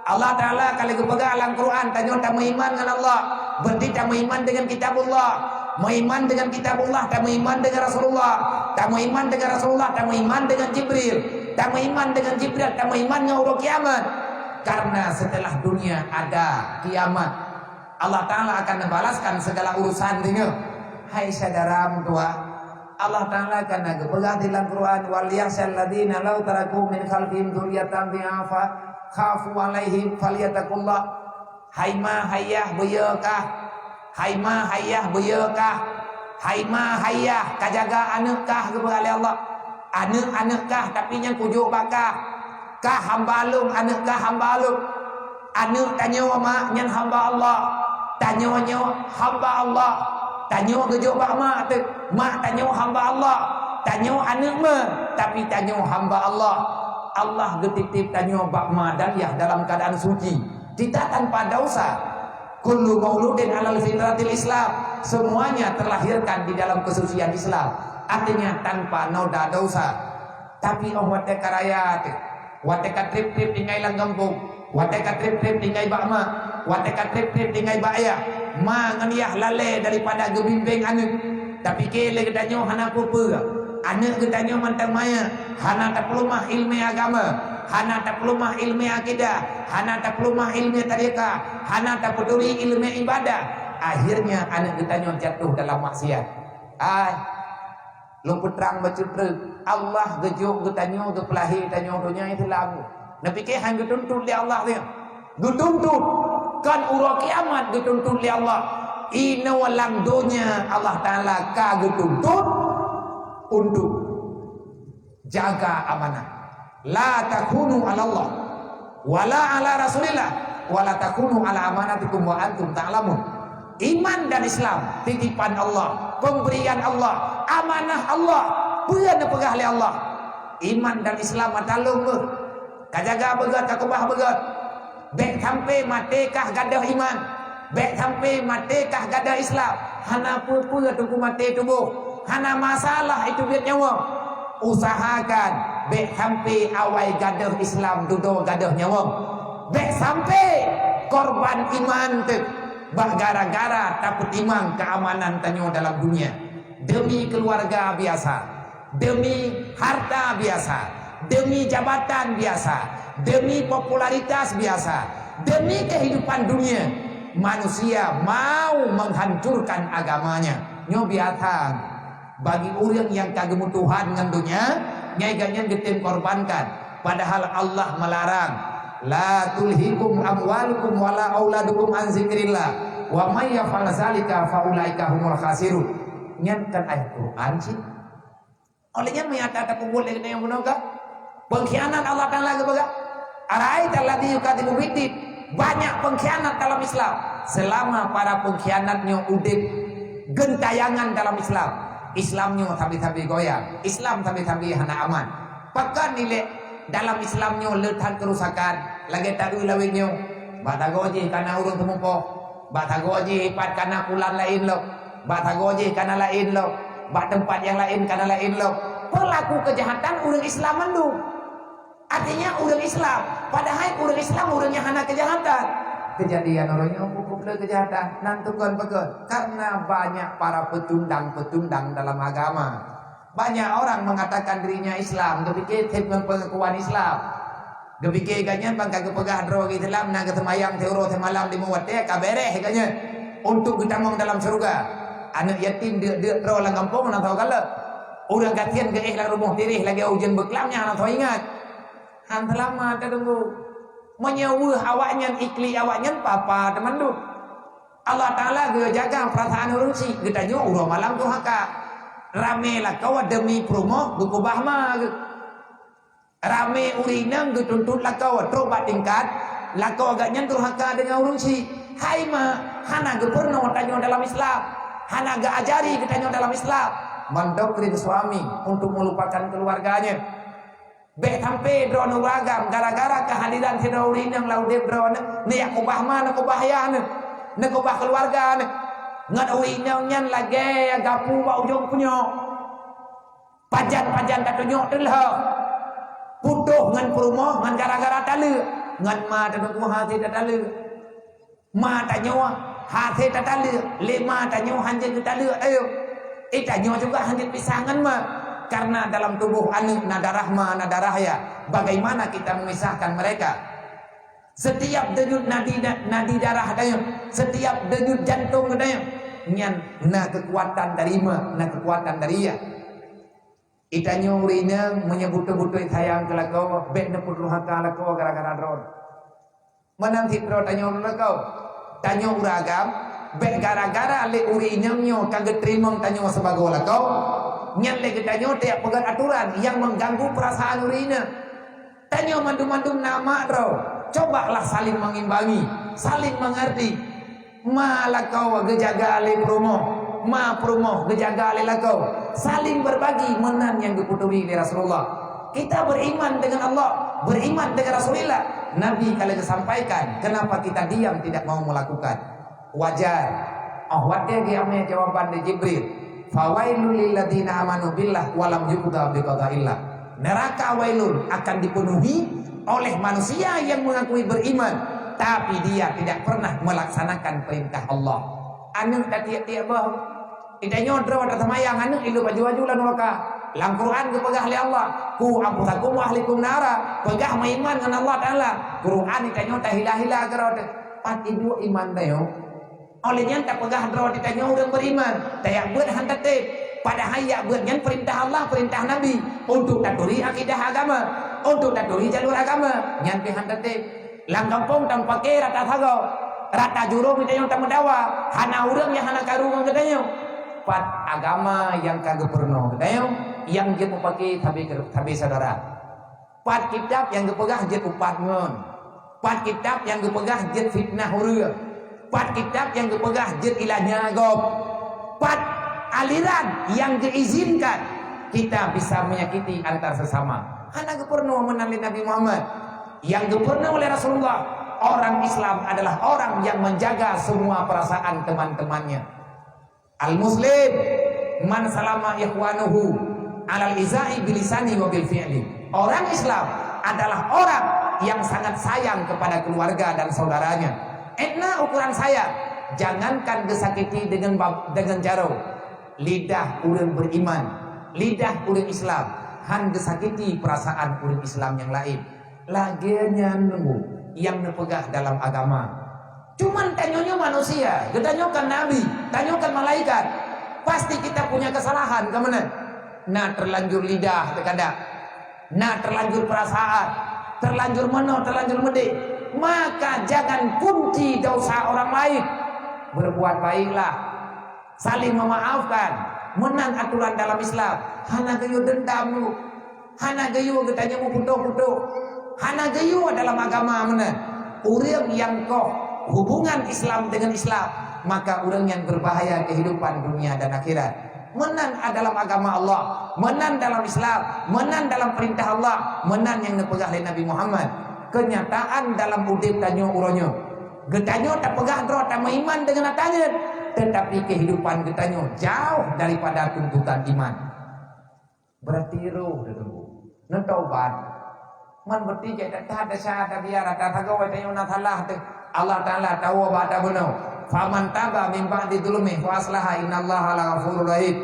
S2: Allah Ta'ala kalau kepegah dalam Quran, tanya tak beriman dengan Allah, berarti tak beriman dengan kitabullah. Beriman dengan kitabullah, tak beriman dengan Rasulullah. Tak beriman dengan Rasulullah, tak beriman dengan Jibril. Tak beriman dengan Jibril, tak beriman dengan hari kiamat. Karena setelah dunia ada kiamat, Allah Ta'ala akan membalaskan segala urusan dengan. Hai saudara tua, Allah Ta'ala akan berkata dalam Quran, wal yakhshal ladzina law taraku min khalfihim dzurriyyatan dhi'afa khafu 'alaihim falyattaqullah. Hai ma hayah buyakah, hai ma hayah buyakah, hai ma hayah kajaga anukkah kepada Allah. Anak-anukkah tapi yang kujuk bakah. Kah hamba alum, anak kah hamba alum. Anak tanya mak nyan hamba Allah. Tanya hamba Allah. Tanya kejuk bak mak tu. Mak tanya hamba Allah. Tanya anak mak tapi tanya hamba Allah. Allah getitip tanya bak mak daliyah dalam keadaan suci. Kita tanpa dosa. Kullu mauludin alal fitratil Islam. Semuanya terlahirkan di dalam kesucian Islam. Artinya tanpa noda dosa. Tapi orang wate karaya tu. Wateka trip-trip tinggal lang kampung, wateka trip-trip tinggal bak mak, wateka trip-trip tinggal bak ayah. Ma nganiah lale daripada gebimbing anak. Tapi kele kedanyo hana pupu. Anak kedanyo mantang maya, hana tak pelumah ilmu agama, hana tak pelumah ilmu akidah, hana tak pelumah ilmu tariqah, hana tak peduli ilmu ibadah. Akhirnya anak kedanyo jatuh dalam maksiat. Lumput terang baca terus. Allah gejuk getanyo ke pelahi tanyo dunia itu lagu. Nabi ke hang getuntut li Allah dia. Getuntut kan ura kiamat getuntut li Allah. Ina walang dunia Allah Taala ka getuntut untuk jaga amanah. La takunu ala Allah wala ala Rasulillah wala takunu ala amanatikum wa antum ta'lamun. Iman dan Islam titipan Allah, pemberian Allah, amanah Allah. Bukan pegah oleh Allah. Iman dan Islam matalung ke. Kajaga begat, kakubah begat. Bek sampai matekah gadah iman. Bek sampai matekah gadah Islam. Hana pupur tuku mati tubuh. Hana masalah itu biar nyawa. Usahakan bek sampai awai gadah Islam duduk gadah nyawa. Bek sampai korban iman tu. Bah gara-gara dapat iman keamanan tanyo dalam dunia. Demi keluarga biasa. Demi harta biasa, demi jabatan biasa, demi popularitas biasa, demi kehidupan dunia, manusia mau menghancurkan agamanya. Nyo biatan bagi orang yang kagum Tuhan dengan dunia, nyai ganyan getem korbankan. Padahal Allah melarang, la tulhikum amwalukum wala auladukum an zikrillah, wa may yaf'al zalika fa ulaika humul khasirun. Nyantan ayat Quran sih. Olehnya menyatakan kumpul dengan yang menogak pengkhianat Allah Ta'ala kepada Ara'aita alladzi yukadzibu biddin. Banyak pengkhianat dalam Islam. Selama para pengkhianatnya udip gentayangan dalam Islam, Islamnya tabi-tabi goyang, Islam tabi-tabi hana aman. Pakan nilai dalam Islamnya letak kerusakan lagi tadu lawinyo batagoji karena urung temumpo, batagoji hipat karena pulan lain lo, batagoji karena lain lo, bak tempat yang lain karena lain lo. Pelaku kejahatan orang Islam mandu. Artinya orang Islam, padahal orang Islam orangnya hana kejahatan. Kejadian orangnya hukum kejahatan nantukan pegot karena banyak para pecundang-pecundang dalam agama. Banyak orang mengatakan dirinya Islam, dipikir pengakuan Islam. Dipikir ganyan bangka kepegah droh Islam nang ketemayang teuro temalam di muwate kabereh ganyan untuk ditamong dalam surga. Anak yatim dia droh lang kampung nang tahu kala. Orang katian ke lang rumah tirih lagi ujian beklamnya nang tahu ingat. Han lama tunggu. Menyewuh awaknya ikli awaknya papa teman tu. Allah Taala dia jaga perasaan orang si kita nyo urang malam tu haka. Rame lah kau demi promo gubah mah. Rame urinang dituntut lah kau trobat tingkat lah kau agaknya tu haka dengan orang si. Hai mah hana gubernur tanyo dalam Islam. Hana ga ajari kita nyo dalam Islam. Mendoktrin suami untuk melupakan keluarganya. Bek sampai drone ragam gara-gara kehadiran Firaun yang laudep drone ni aku bah mana aku bahaya ni aku bah keluarga ni ngat uinya nyan lagi gapu bau jong punya pajan tak tunjuk telah putuh ngan perumoh ngan gara-gara talu ngan ma tak ku hati tak talu ma tak nyawa hati tak talu lima tak nyawa hanje tak talu ayo tak nyawa juga hanje pisangan ma karena dalam tubuh anu nada rahma nada rahya bagaimana kita memisahkan mereka setiap denyut nadi darah daya setiap denyut jantung daya nyan na kekuatan dari ma na kekuatan dari ya itanya urinya menyebut-butuh sayang ke lakau bet neput ruhaka lakau gara-gara drone menang hitro tanya lakau tanya uragam bet gara-gara le urinya nyo kagak terima tanya sebagai lakau nyan le tanya tiap pegang aturan yang mengganggu perasaan urinya tanya mandum-mandum nama dro cobalah saling mengimbangi saling mengerti ma lakau gejaga le promo ma promo gejaga le lakau saling berbagi menan yang diputuri oleh Rasulullah. Kita beriman dengan Allah, beriman dengan Rasulullah. Nabi kalau disampaikan, kenapa kita diam tidak mau melakukan? Wajar. Wajar giamnya jawaban dari Jibril. Fawailul lil ladzina amanu billah walam yuqda biqadaillah. Neraka wailun akan dipenuhi oleh manusia yang mengakui beriman tapi dia tidak pernah melaksanakan perintah Allah. Anu tak tiap-tiap bah idanya odro ada semayang anu ilu baju-baju lan neraka. Lang Quran dipegah oleh Allah. Ku ampusakum wa ahlikum nara. Pegah iman dengan Allah Taala. Quran itanya tak hilah-hilah gerod. Pat ibu iman dayo. Olehnya tak pegah dro ditanya urang beriman. Tayak beut hantatip. Pada hayat beutnya perintah Allah, perintah Nabi untuk taturi akidah agama, untuk taturi jalur agama. Nyan pi hantatip. Lang kampung tanpa pakai rata sago. Rata jurung itanya tak mendawa. Hana urang yang hana karung katanya. Pat agama yang kagak pernah katanya yang dia pakai tapi saudara pat kitab yang dipegah jet upat ngon pat kitab yang dipegah jet fitnah huruf pat kitab yang dipegah jet ilahnya gob pat aliran yang diizinkan kita bisa menyakiti antar sesama hana pernah menali Nabi Muhammad yang pernah oleh Rasulullah. Orang Islam adalah orang yang menjaga semua perasaan teman-temannya. Al-Muslim man salama ikhwanuhu alal izai bilisani wa bil fi'li. Orang Islam adalah orang yang sangat sayang kepada keluarga dan saudaranya. Etna ukuran saya, jangankan disakiti dengan jaro. Lidah urang beriman, lidah urang Islam, han disakiti perasaan urang Islam yang lain. Laginya nunggu yang nepegah dalam agama. Cuman tanyonya manusia, tanyokan nabi, tanyokan malaikat. Pasti kita punya kesalahan kemana? Nah terlanjur lidah terkadang, nah terlanjur perasaan, terlanjur meno, terlanjur mede. Maka jangan kunci dosa orang lain. Berbuat baiklah, saling memaafkan, menang aturan dalam Islam. Hana gayu dendam lu, hana gayu katanya mau putuh-putuh, hana gayu dalam agama mana? Urang yang kok hubungan Islam dengan Islam, maka orang yang berbahaya kehidupan dunia dan akhirat. Menang dalam agama Allah, menang dalam Islam, menang dalam perintah Allah, menang yang dipegah oleh Nabi Muhammad. Kenyataan dalam udip tanyo uronyo, getanyo tak pegah dro tak iman dengan atanya, tetapi kehidupan getanyo jauh daripada tuntutan iman. Berarti roh dulu, netobat, man berarti jadi tak ada syahadat biar tak tahu tanyo na salah tu. Allah Ta'ala tahu ba'da bunuh faman taba min ba'di dhulumi wa aslaha innallaha laghafurur rahim.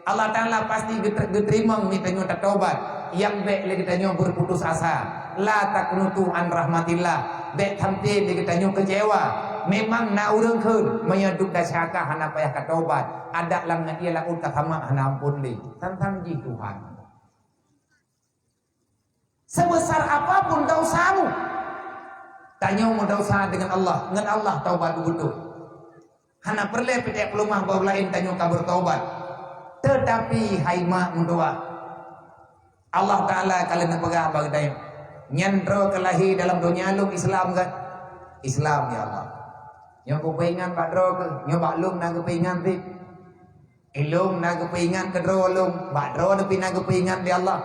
S2: Allah Ta'ala pasti diterima mitanya taubat yang baik lagi tanya berputus asa la taknutu an rahmatillah baik tampil lagi tanya kecewa memang na urang keun menyaduk dasyaka hana payah ka taubat ada lang na ialah uta kama hana ampun li tentang ji Tuhan sebesar apapun dosamu tanya mau dosa dengan Allah taubat betul. Hana perlu pete pelumah bau lain tanya kabur taubat. Tetapi haima mendoa. Allah Taala kalau nak pegah bagi tanya. Nyandro kelahi dalam dunia lu Islam kan? Islam ya Allah. Yang kepingan pak dro ke, yang pak lum nak kepingan ti. Ilum nak kepingan ke dro lum, pak dro nak pinang kepingan di Allah.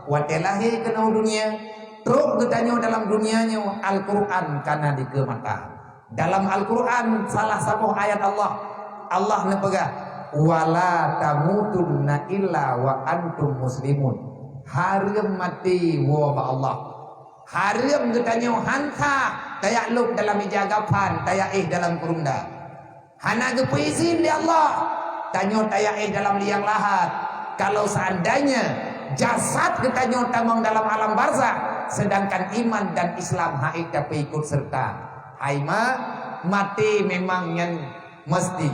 S2: Watelahi kena dunia. Teruk getanyo dalam dunianya Al-Quran karena dikemata. Dalam Al-Quran salah satu ayat Allah nepegah wala tamutunna illa wa antum muslimun. Haram mati wa Allah. Haram getanyo hanta tayak luk dalam ijagapan tayak dalam kurunda. Hana gepuizin di Allah. Tanyo tayak dalam liang lahat. Kalau seandainya jasad getanyo tamang dalam alam barzah, sedangkan iman dan Islam haid dapat ikut serta. Haima mati memang yang mesti.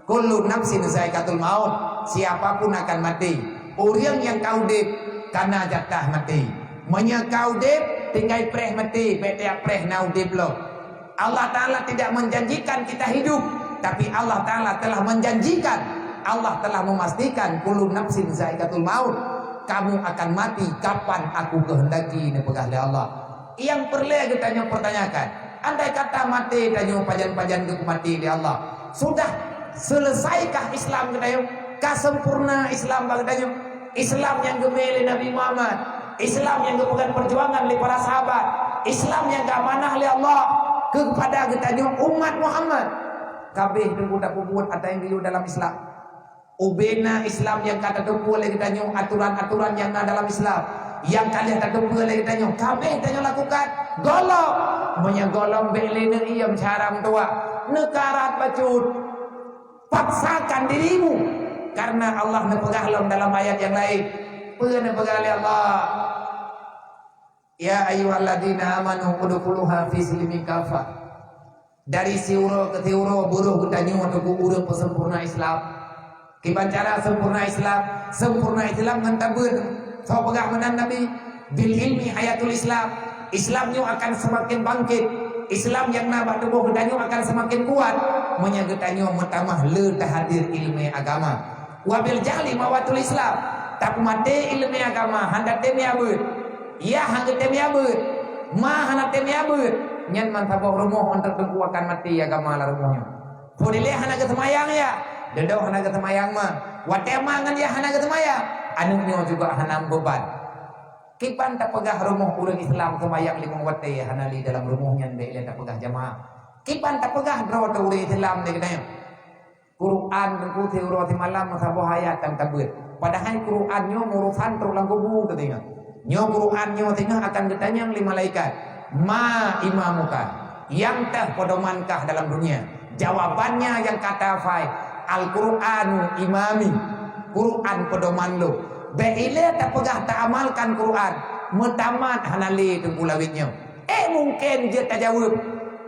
S2: Kullu nafsin zaikatul maut. Siapapun akan mati. Orang yang kaudip karena jatah mati. Menya kaudip tinggal preh mati, betiak preh naudip lo. Allah Ta'ala tidak menjanjikan kita hidup, tapi Allah Ta'ala telah menjanjikan, Allah telah memastikan kullu nafsin zaikatul maut. Kamu akan mati kapan aku kehendaki nepegah oleh Allah. Yang perlu kita pertanyakan, andai kata mati dan pajan-pajan ke mati di Allah, sudah selesaikah Islam kita yuk? Kasempurna Islam kita. Islam yang gemeli Nabi Muhammad, Islam yang kepegang perjuangan oleh para sahabat, Islam yang keamanah oleh Allah kepada kita umat Muhammad. Kabeh budak buat ada yang dulu dalam Islam. Ubena Islam yang kata tempuh oleh kita aturan-aturan yang ada dalam Islam. Yang kalian tak tempuh oleh kita kabeh kita lakukan. Golong, menyegolong belena iam cara tua. Nekarat bacut. Paksakan dirimu. Karena Allah nepegah dalam ayat yang lain. Pernah nepegah oleh Allah. Ya ayyuhalladzina amanu udkhuluha fi silmi kafah. Dari siuro ke tiuro buruh getanyo untuk urang pesempurna Islam. Kiban cara sempurna Islam ngantabun. So pegah menan Nabi bil ilmi hayatul Islam. Islamnya akan semakin bangkit. Islam yang nabah tubuh getanyo akan semakin kuat. Menyagetanyo metamah le hadir ilmu agama. Wabil jahli mawatul Islam. Tak mate ilmu agama handat temi abut. Ya hangat temi abut. Ma hanat temi abut. Nyan man tabah rumah untuk tengku akan mati agama la rumahnya. Podile hana kesemayang ya. Dedau hana kesemayang mah. Watemangan ya hana kesemayang. Anunyo juga hana beban. Kipan tak pegah rumah urang Islam semayang 5 wate hana li dalam rumahnya ndek tak pegah jamaah. Kipan tak pegah draw ta urang Islam ndek na. Quran ku teuro ti malam sabo hayat tan tabut. Padahal Quran nyo urusan terulang kubu katanya. Nyo Quran nyo tengah akan ditanya oleh malaikat. Ma imamuka? Yang teh pedomankah dalam dunia? Jawabannya yang kata fai Al-Quran imami. Quran pedoman lu. Beile tak pegah tak amalkan Quran. Mutamat hanali tengkulawitnya. Mungkin dia tak jawab.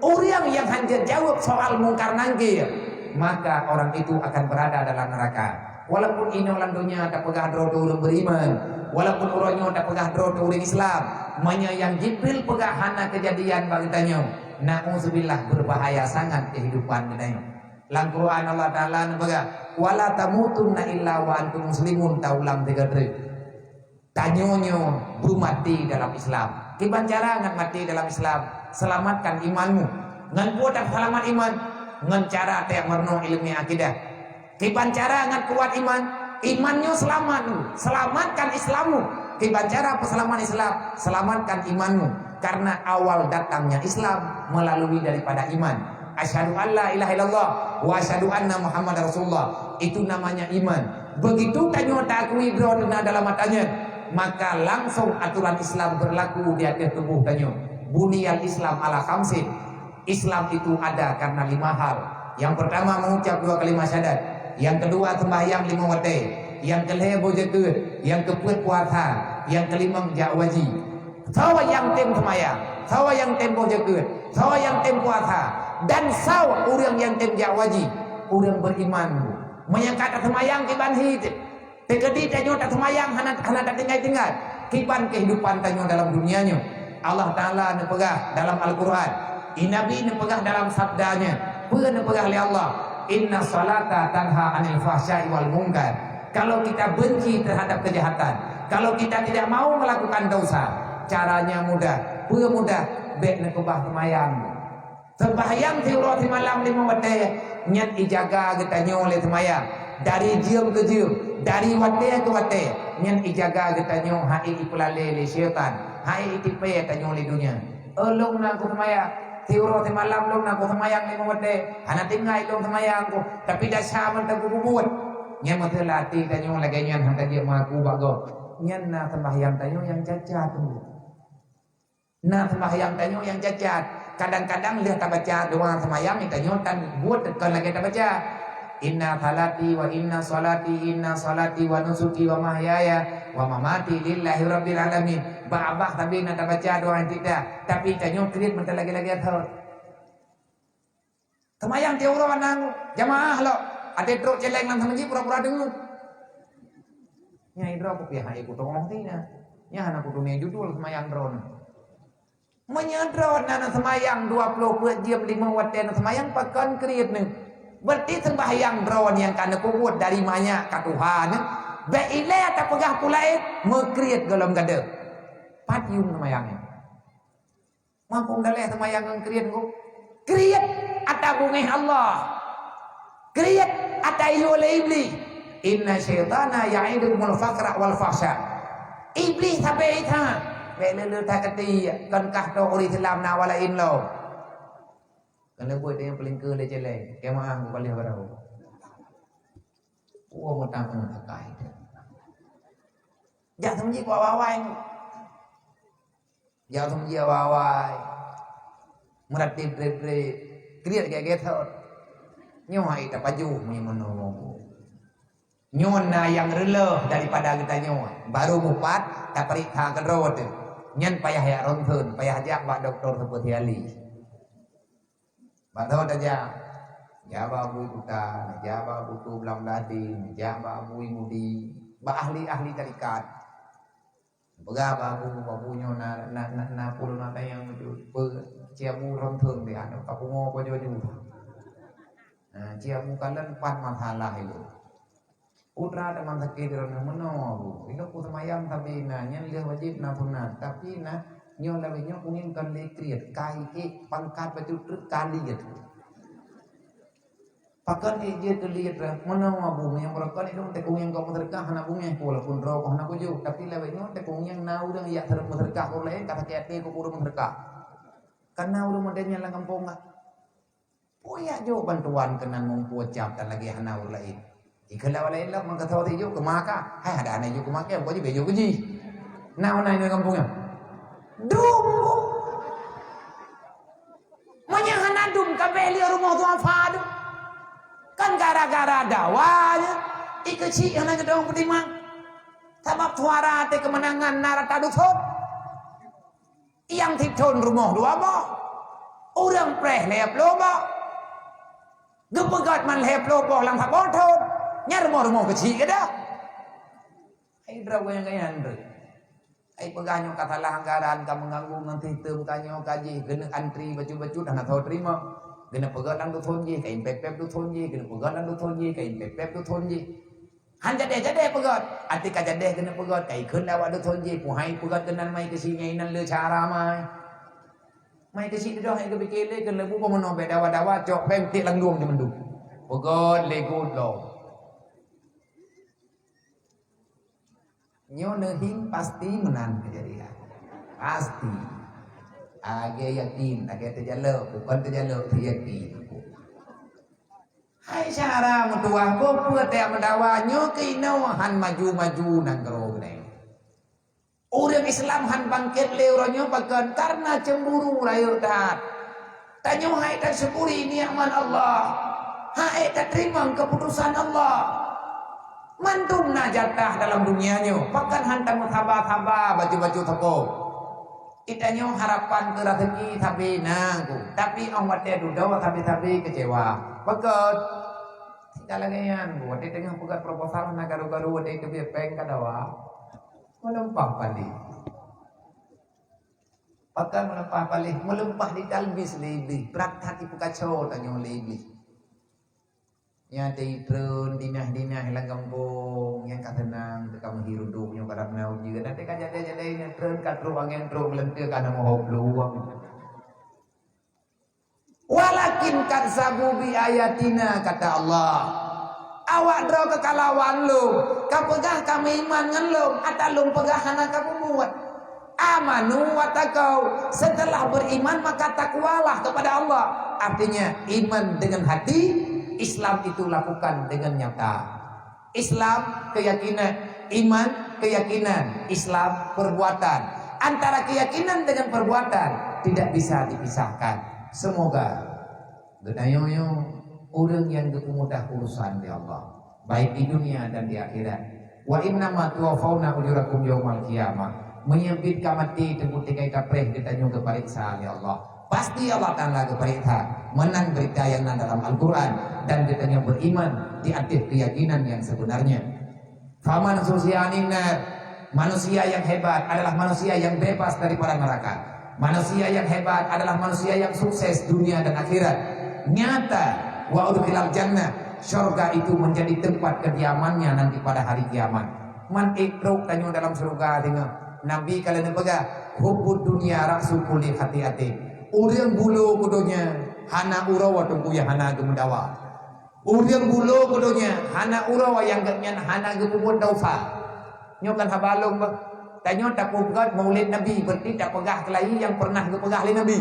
S2: Orang yang hanya jawab soal mungkar nangkir, maka orang itu akan berada dalam neraka. Walaupun ini orang dunia tak pegah draw orang beriman, walaupun orangnya tak pegah draw orang Islam, yang Jibril pegah hana kejadian bagi tanya. Na'udzubillah berbahaya sangat kehidupan kita. Lang Quran Allah Ta'ala pegah wala tamutunna illa wa antum muslimun taulang 3. Tanyonyo mati dalam Islam. Kiban cara ngan mati dalam Islam? Selamatkan imanmu. Ngan kuat selamat iman. Ngan cara teh merno ilmu akidah. Kiban cara ngan kuat iman. Imannya selamat. Selamatkan Islammu. Kiban cara peselamat Islam. Selamatkan imanmu. Karena awal datangnya Islam melalui daripada iman. Asyhadu an la ilaha illallah wa asyhadu anna Muhammad Rasulullah. Itu namanya iman. Begitu tanyo tak akui drona dalam matanya, maka langsung aturan Islam berlaku di atas tubuh tanyo. Buniyal Islam ala khamsin. Islam itu ada karena 5 hal. Yang pertama mengucap 2 kalimat syahadat. Yang kedua sembahyang 5 waktu. Yang kelima zakat. Yang keempat puasa. Yang kelima jawaji. Sawa yang tem sembahyang, sawa yang tem zakat, sawa yang tem puasa, dan sawa orang yang tem jawaji. Orang beriman. Menyangka sembahyang kiban hid. Tegedi tanyo tak sembahyang hana tak tinggal-tinggal. Kiban kehidupan tanyo dalam dunianya. Allah Ta'ala nepegah dalam Al-Quran. Nabi nepegah dalam sabdanya. Pernah nepegah oleh Allah. Inna salata tanha anil fahsyai wal munkar. Kalau kita benci terhadap kejahatan, kalau kita tidak mau melakukan dosa, caranya mudah. Pura mudah. Baik nekebah semayang. Sembahyang tiurati malam 5 waktu. Nyat ijaga kita oleh semayang. dari jiem ke jiem, dari wate ke wate. Nyen ijaga kita nyo hai ipulale le syaitan, hai itipe tanyo le dunia. Elong na ko semaya, tiuro ti malam long na ko semayang ni wate, ana tingai long semayang ko, tapi dah saman ta ko bubuat. Nyen mo lati tanyo lagay nyan hanta dia maku bago. Nyen na sembahyang tanyo yang cacat tu. Na sembahyang tanyo yang cacat. Kadang-kadang lihat tak baca doa semayang kita nyotan buat tekan lagi tak baca. Inna salati wa inna salati wa nusuki wa mahyaya wa mamati lillahi rabbil alamin. Babah tapi nak tak baca doa kita, tapi kita nyokrit bentar lagi-lagi atau. Semayang tiap orang nang jamaah lo, ada truk celeng nang sama pura-pura dengar. Nyai drop ya hai ku tolong tina. Nya anak ku dunia judul semayang drone. Menyadrot nana semayang 20 jam 5 waktu nana semayang pakan kriit ni. Berarti sembahyang drone yang kana kubut dari banyak ke Tuhan. Beile atau pegah pulai mekriit golom gada. Patium semayangnya. Mampung daleh semayang yang kriit ku. Kriit atau bungih Allah. Kriit atau yule iblis. Inna syaitana ya'idukumul faqra wal fahsya. Iblis sampai itu. Bela tak kati kan kah do ori Islam na wala in lo. Kan buat dia paling ke le jelek. Kemah aku kali barau. Mo tang kai. Ja thong ji kwa wawai. Ja thong ji wawai. Murat pre kriat ge thot. Nyo hai ta paju mi mono. Nyona yang releh daripada kita nyo. Baru bupat tak periksa kedrot. Nyen payah ya ronton, payah ajak bak doktor seperti ali. Bak aja. Jaba bui kuta, jaba butu belam ladin, jaba bui mudi, bak ahli-ahli tarikat. Begapa babu nyona na pul na tayang ju pe ciamu ronton dia ada papungo ko jo ju. Ciamu kalan pan masalah itu. Utra teman sakit dengan menobu. Ino ku semayang tapi nanya lihat wajib na sunat. Tapi na nyo lawe nyo kungin kan lekriat kai ke pangkat batu truk kali gitu. Pakan je terlihat menobu yang berkali dong te kungin kau terkah na bungnya walaupun rokok na kuju. Tapi lawe nyo te kungin na udang ya terus terkah ko lain kata kete ko kudu terkah. Karena udah modelnya lang kampung. Puya jo bantuan kenan mumpu cap dan lagi hana lain. Ikalau lain lah mengkatakan itu kemaka, hai ada anak itu kemaka, kau je bejo keji. Nah orang ini kampungnya, dumbu, menyahan adum kabeli rumah tuan fadu, kan gara-gara dawanya, ikeci anak kedong berdimang, sebab suara te kemenangan narata dusun, yang tipton rumah dua boh, orang preh lep lobo, gepegat man lep lobo lang sabonton. Nyar rumah kecil ke dah. Ai draw yang kaya andre. Ai peganyo kata langgaran ka mengganggu nanti tem kanyo kaji gena antri baju-baju dah tahu terima. Gena pegalan tu thonji kain pep tu thonji, gena pegalan tu thonji kain pep tu thonji. Han jade pegat, ati ka jade gena pegat kai keun lawa tu thonji, pu hai pegat kenan mai ke sini nan le cara mai. Mai ke sini dah ai ke bikele ke lebu ko mono bedawa-dawa cok pem ti lang duong di mendu. Pegat le good lo. Nyonehin pasti menang kejadian. Pasti. Age yakin, age terjalo, bukan terjalo yakin. Hai cara mentua ko puat ya mendawa nyoki han maju-maju nang kero gede. Orang Islam han bangkit leuronyo bagan karena cemburu rayo tat. Tanyo hai tak syukuri nikmat Allah. Hai tak terima keputusan Allah. Mantung na jatah dalam dunianya. Bahkan hantar thaba-thaba baju-baju teko. Itanyo harapan ke rezeki tapi nangku. Tapi orang wate dudawa tapi kecewa. Bekat. Tidak lagi yang wate tengah pegat proposal na garu-garu wate itu biar peng kadawa. Melempah balik. Bahkan melempah balik. Melempah di talbis lebih. Berat hati pukacau tanyo lebih. Nya tei trun dinah-dinah lang kampung yang katenang te kamu hiruduk yang kadang nau juga nanti kan jade-jade nya trun katru angin tru melenteu kana moho bluang walakin kadzabu bi ayatina kata Allah Awak draw kekalawan lu, kau pegah kami iman ngan lu, atalung pegah hana kamu muat. Amanu watakau, setelah beriman maka takwalah kepada Allah. Artinya iman dengan hati, Islam itu lakukan dengan nyata. Islam keyakinan, iman keyakinan, Islam perbuatan. Antara keyakinan dengan perbuatan tidak bisa dipisahkan. Semoga gedayoyo orang yang mudah urusan di Allah, baik di dunia dan di akhirat. Wa inna ma tuwaffawna ujurakum yaumal qiyamah. Menyempit kamati tengkuti kapreh ditanya keperiksa ya Allah. Pasti Allah Ta'ala keperiksa menang berita yang dalam Al-Quran dan ditanya beriman di atas keyakinan yang sebenarnya. Faman susyaninnar, manusia yang hebat adalah manusia yang bebas daripada neraka. Manusia yang hebat adalah manusia yang sukses dunia dan akhirat. Nyata wa udkhilal jannah, surga itu menjadi tempat kediamannya nanti pada hari kiamat. Man ikruk tanya dalam surga dengan Nabi kalian pegang hubud dunia raksu kulli hati-hati. Urang bulu kudonya hana urawa tunggu ya hana gemendawa. Urang bulu kudonya hana urawa yang ganyan hana gemubun dausa. Nyokan habalong ba. Tanyo tak pegat maulid Nabi berarti tak pegah kelai yang pernah gepegah oleh Nabi.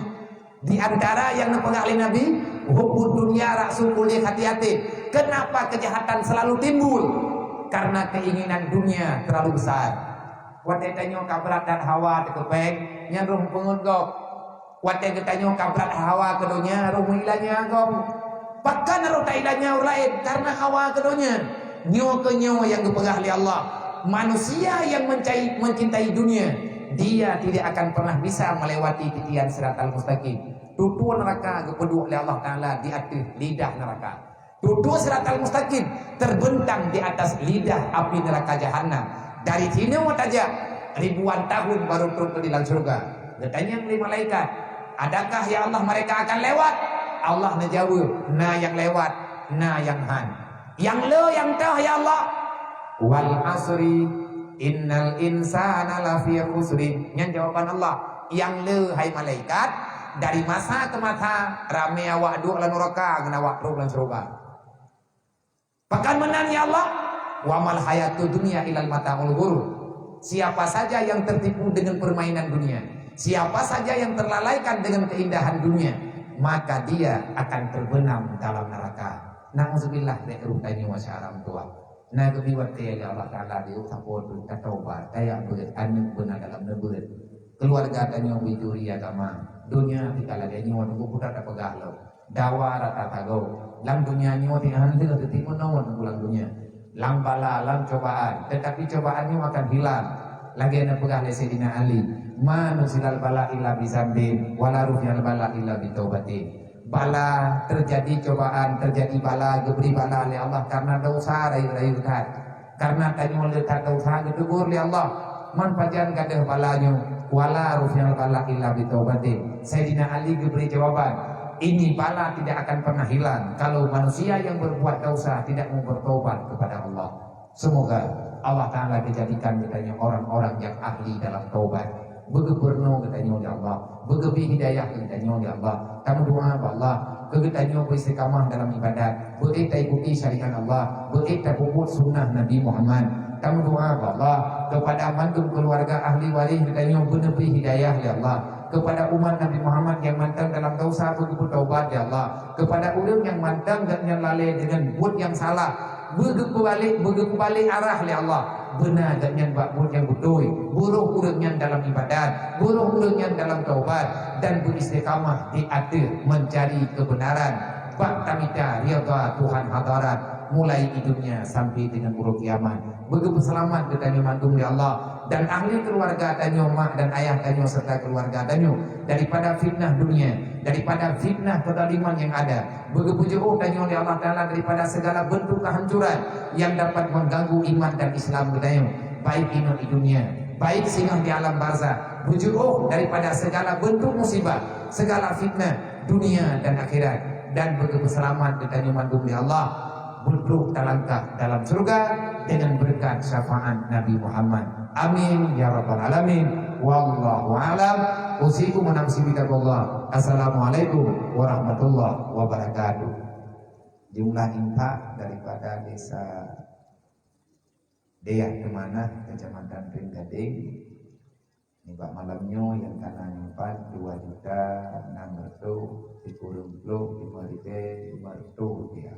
S2: Di antara yang gepegah oleh Nabi hubud dunia raksu kulli hati-hati. Kenapa kejahatan selalu timbul? Karena keinginan dunia terlalu besar. Wate tanyo kabrat dan hawa tekepeng nyarung pengundok. Wate tanyo kabrat hawa kedonya rumu ilanya gom. Bahkan ruta ilanya lain karena hawa kedonya. Nyo ke nyo yang dipegah oleh Allah. Manusia yang mencintai dunia, dia tidak akan pernah bisa melewati titian siratal mustaqim. Tutu neraka kepedu oleh Allah Ta'ala di atas lidah neraka. Tutu siratal mustaqim terbentang di atas lidah api neraka jahanam. Dari sini saja ribuan tahun baru turun ke dalam surga. Bertanya oleh malaikat, adakah ya Allah mereka akan lewat? Allah menjawab, nah yang lewat, nah yang han. Yang lo yang tahu ya Allah. Wal asri innal insana lafi khusri. Yang jawaban Allah, yang lo hai malaikat dari masa ke masa rame awak duk lan neraka ngena awak turun lan surga. Bahkan menan ya Allah. Wa mal hayatud dunya ilal mata'ul ghurur. Siapa saja yang tertipu dengan permainan dunia, siapa saja yang terlalaikan dengan keindahan dunia, maka dia akan terbenam dalam neraka. Nauzubillah dari rutanya wasyaram tua. Nah kebiwat ya Allah Ta'ala di usapot tatoba kayak beut anu beuna dalam nebeut. Keluarga tanya wijuri agama. Dunia dikala dia nyawa nunggu putar tak pegah lo. Dawa rata tago. Lam dunia nyawa ti hantu tetipu naon ulang dunia. Lang bala, lang cobaan, tetapi cobaannya akan hilang. Lagi ada pegah Sayyidina Ali, manusilal bala illa bizambin, wala rufyal bala illa bitaubatin. Bala terjadi cobaan, terjadi bala, diberi bala oleh Allah karena dosa rayu-rayu tat. Karena tanya oleh tat dosa ditegur oleh Allah. Man pajan kadah balanya, wala rufyal bala illa bitaubatin. Sayyidina Ali diberi jawaban. Ini bala tidak akan pernah hilang kalau manusia yang berbuat dosa tidak mau bertobat kepada Allah. Semoga Allah Ta'ala dijadikan katanya orang-orang yang ahli dalam taubat. Begeberno katanya oleh Allah, begebi hidayah katanya oleh Allah. Kamu doa Allah, kegetanya beristiqamah dalam ibadat, beita ikuti syariat Allah, beita puput sunnah Nabi Muhammad. Kamu doa Allah kepada mantum keluarga ahli waris katanya benebi hidayah oleh Allah. Kepada umat Nabi Muhammad yang mantang dalam dosa begitu taubat ya Allah. Kepada ulun yang mantang dan yang lalai dengan buat yang salah, begitu balik arah ya Allah. Benar dan yang buat yang betul, buruh ulun yang dalam ibadat, buruh ulun yang dalam taubat dan beristiqamah di atas mencari kebenaran. Bak tamita riyadha Tuhan hadarat mulai hidupnya sampai dengan buruk kiamat. Begitu selamat ketanya mantung ya Allah dan ahli keluarga tanyo mak dan ayah tanyo serta keluarga tanyo daripada fitnah dunia, daripada fitnah kezaliman yang ada. Begitu jauh tanyo oleh Allah Ta'ala daripada segala bentuk kehancuran yang dapat mengganggu iman dan Islam tanyo, baik di dunia, baik singgah di alam barzah. Jauh daripada segala bentuk musibah, segala fitnah dunia dan akhirat. Dan begitu selamat ditanya mantung ya Allah buruk talangkah dalam surga dengan berkat syafaat Nabi Muhammad. Amin ya rabbal alamin. Wallahu a'lam. Usikum wa nafsi billahi. Assalamualaikum warahmatullahi wabarakatuh. Jumlah infak daripada desa Deah Kemanah, Kecamatan Ringgading, ini Pak malamnya yang karena nyimpan 2.635.500 rupiah.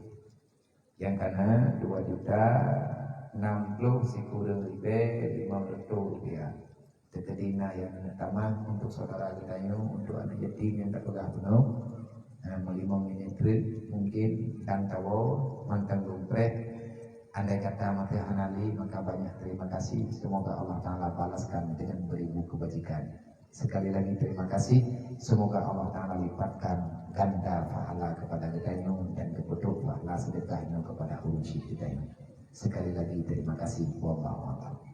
S2: Yang karena 2.060.500 rupiah. Tetedina yang pertama untuk saudara kita untuk anak yatim yang tak pegang penuh. Melimau menyetrit mungkin dan tahu mantan lumpek. Andai kata mati hanali, maka banyak terima kasih. Semoga Allah Ta'ala balaskan dengan beribu kebajikan. Sekali lagi terima kasih. Semoga Allah Ta'ala lipatkan ganda pahala kepada kita dan keputuk pahala sedekahnya kepada uji kita. Sekali lagi terima kasih. Wallahu a'lam.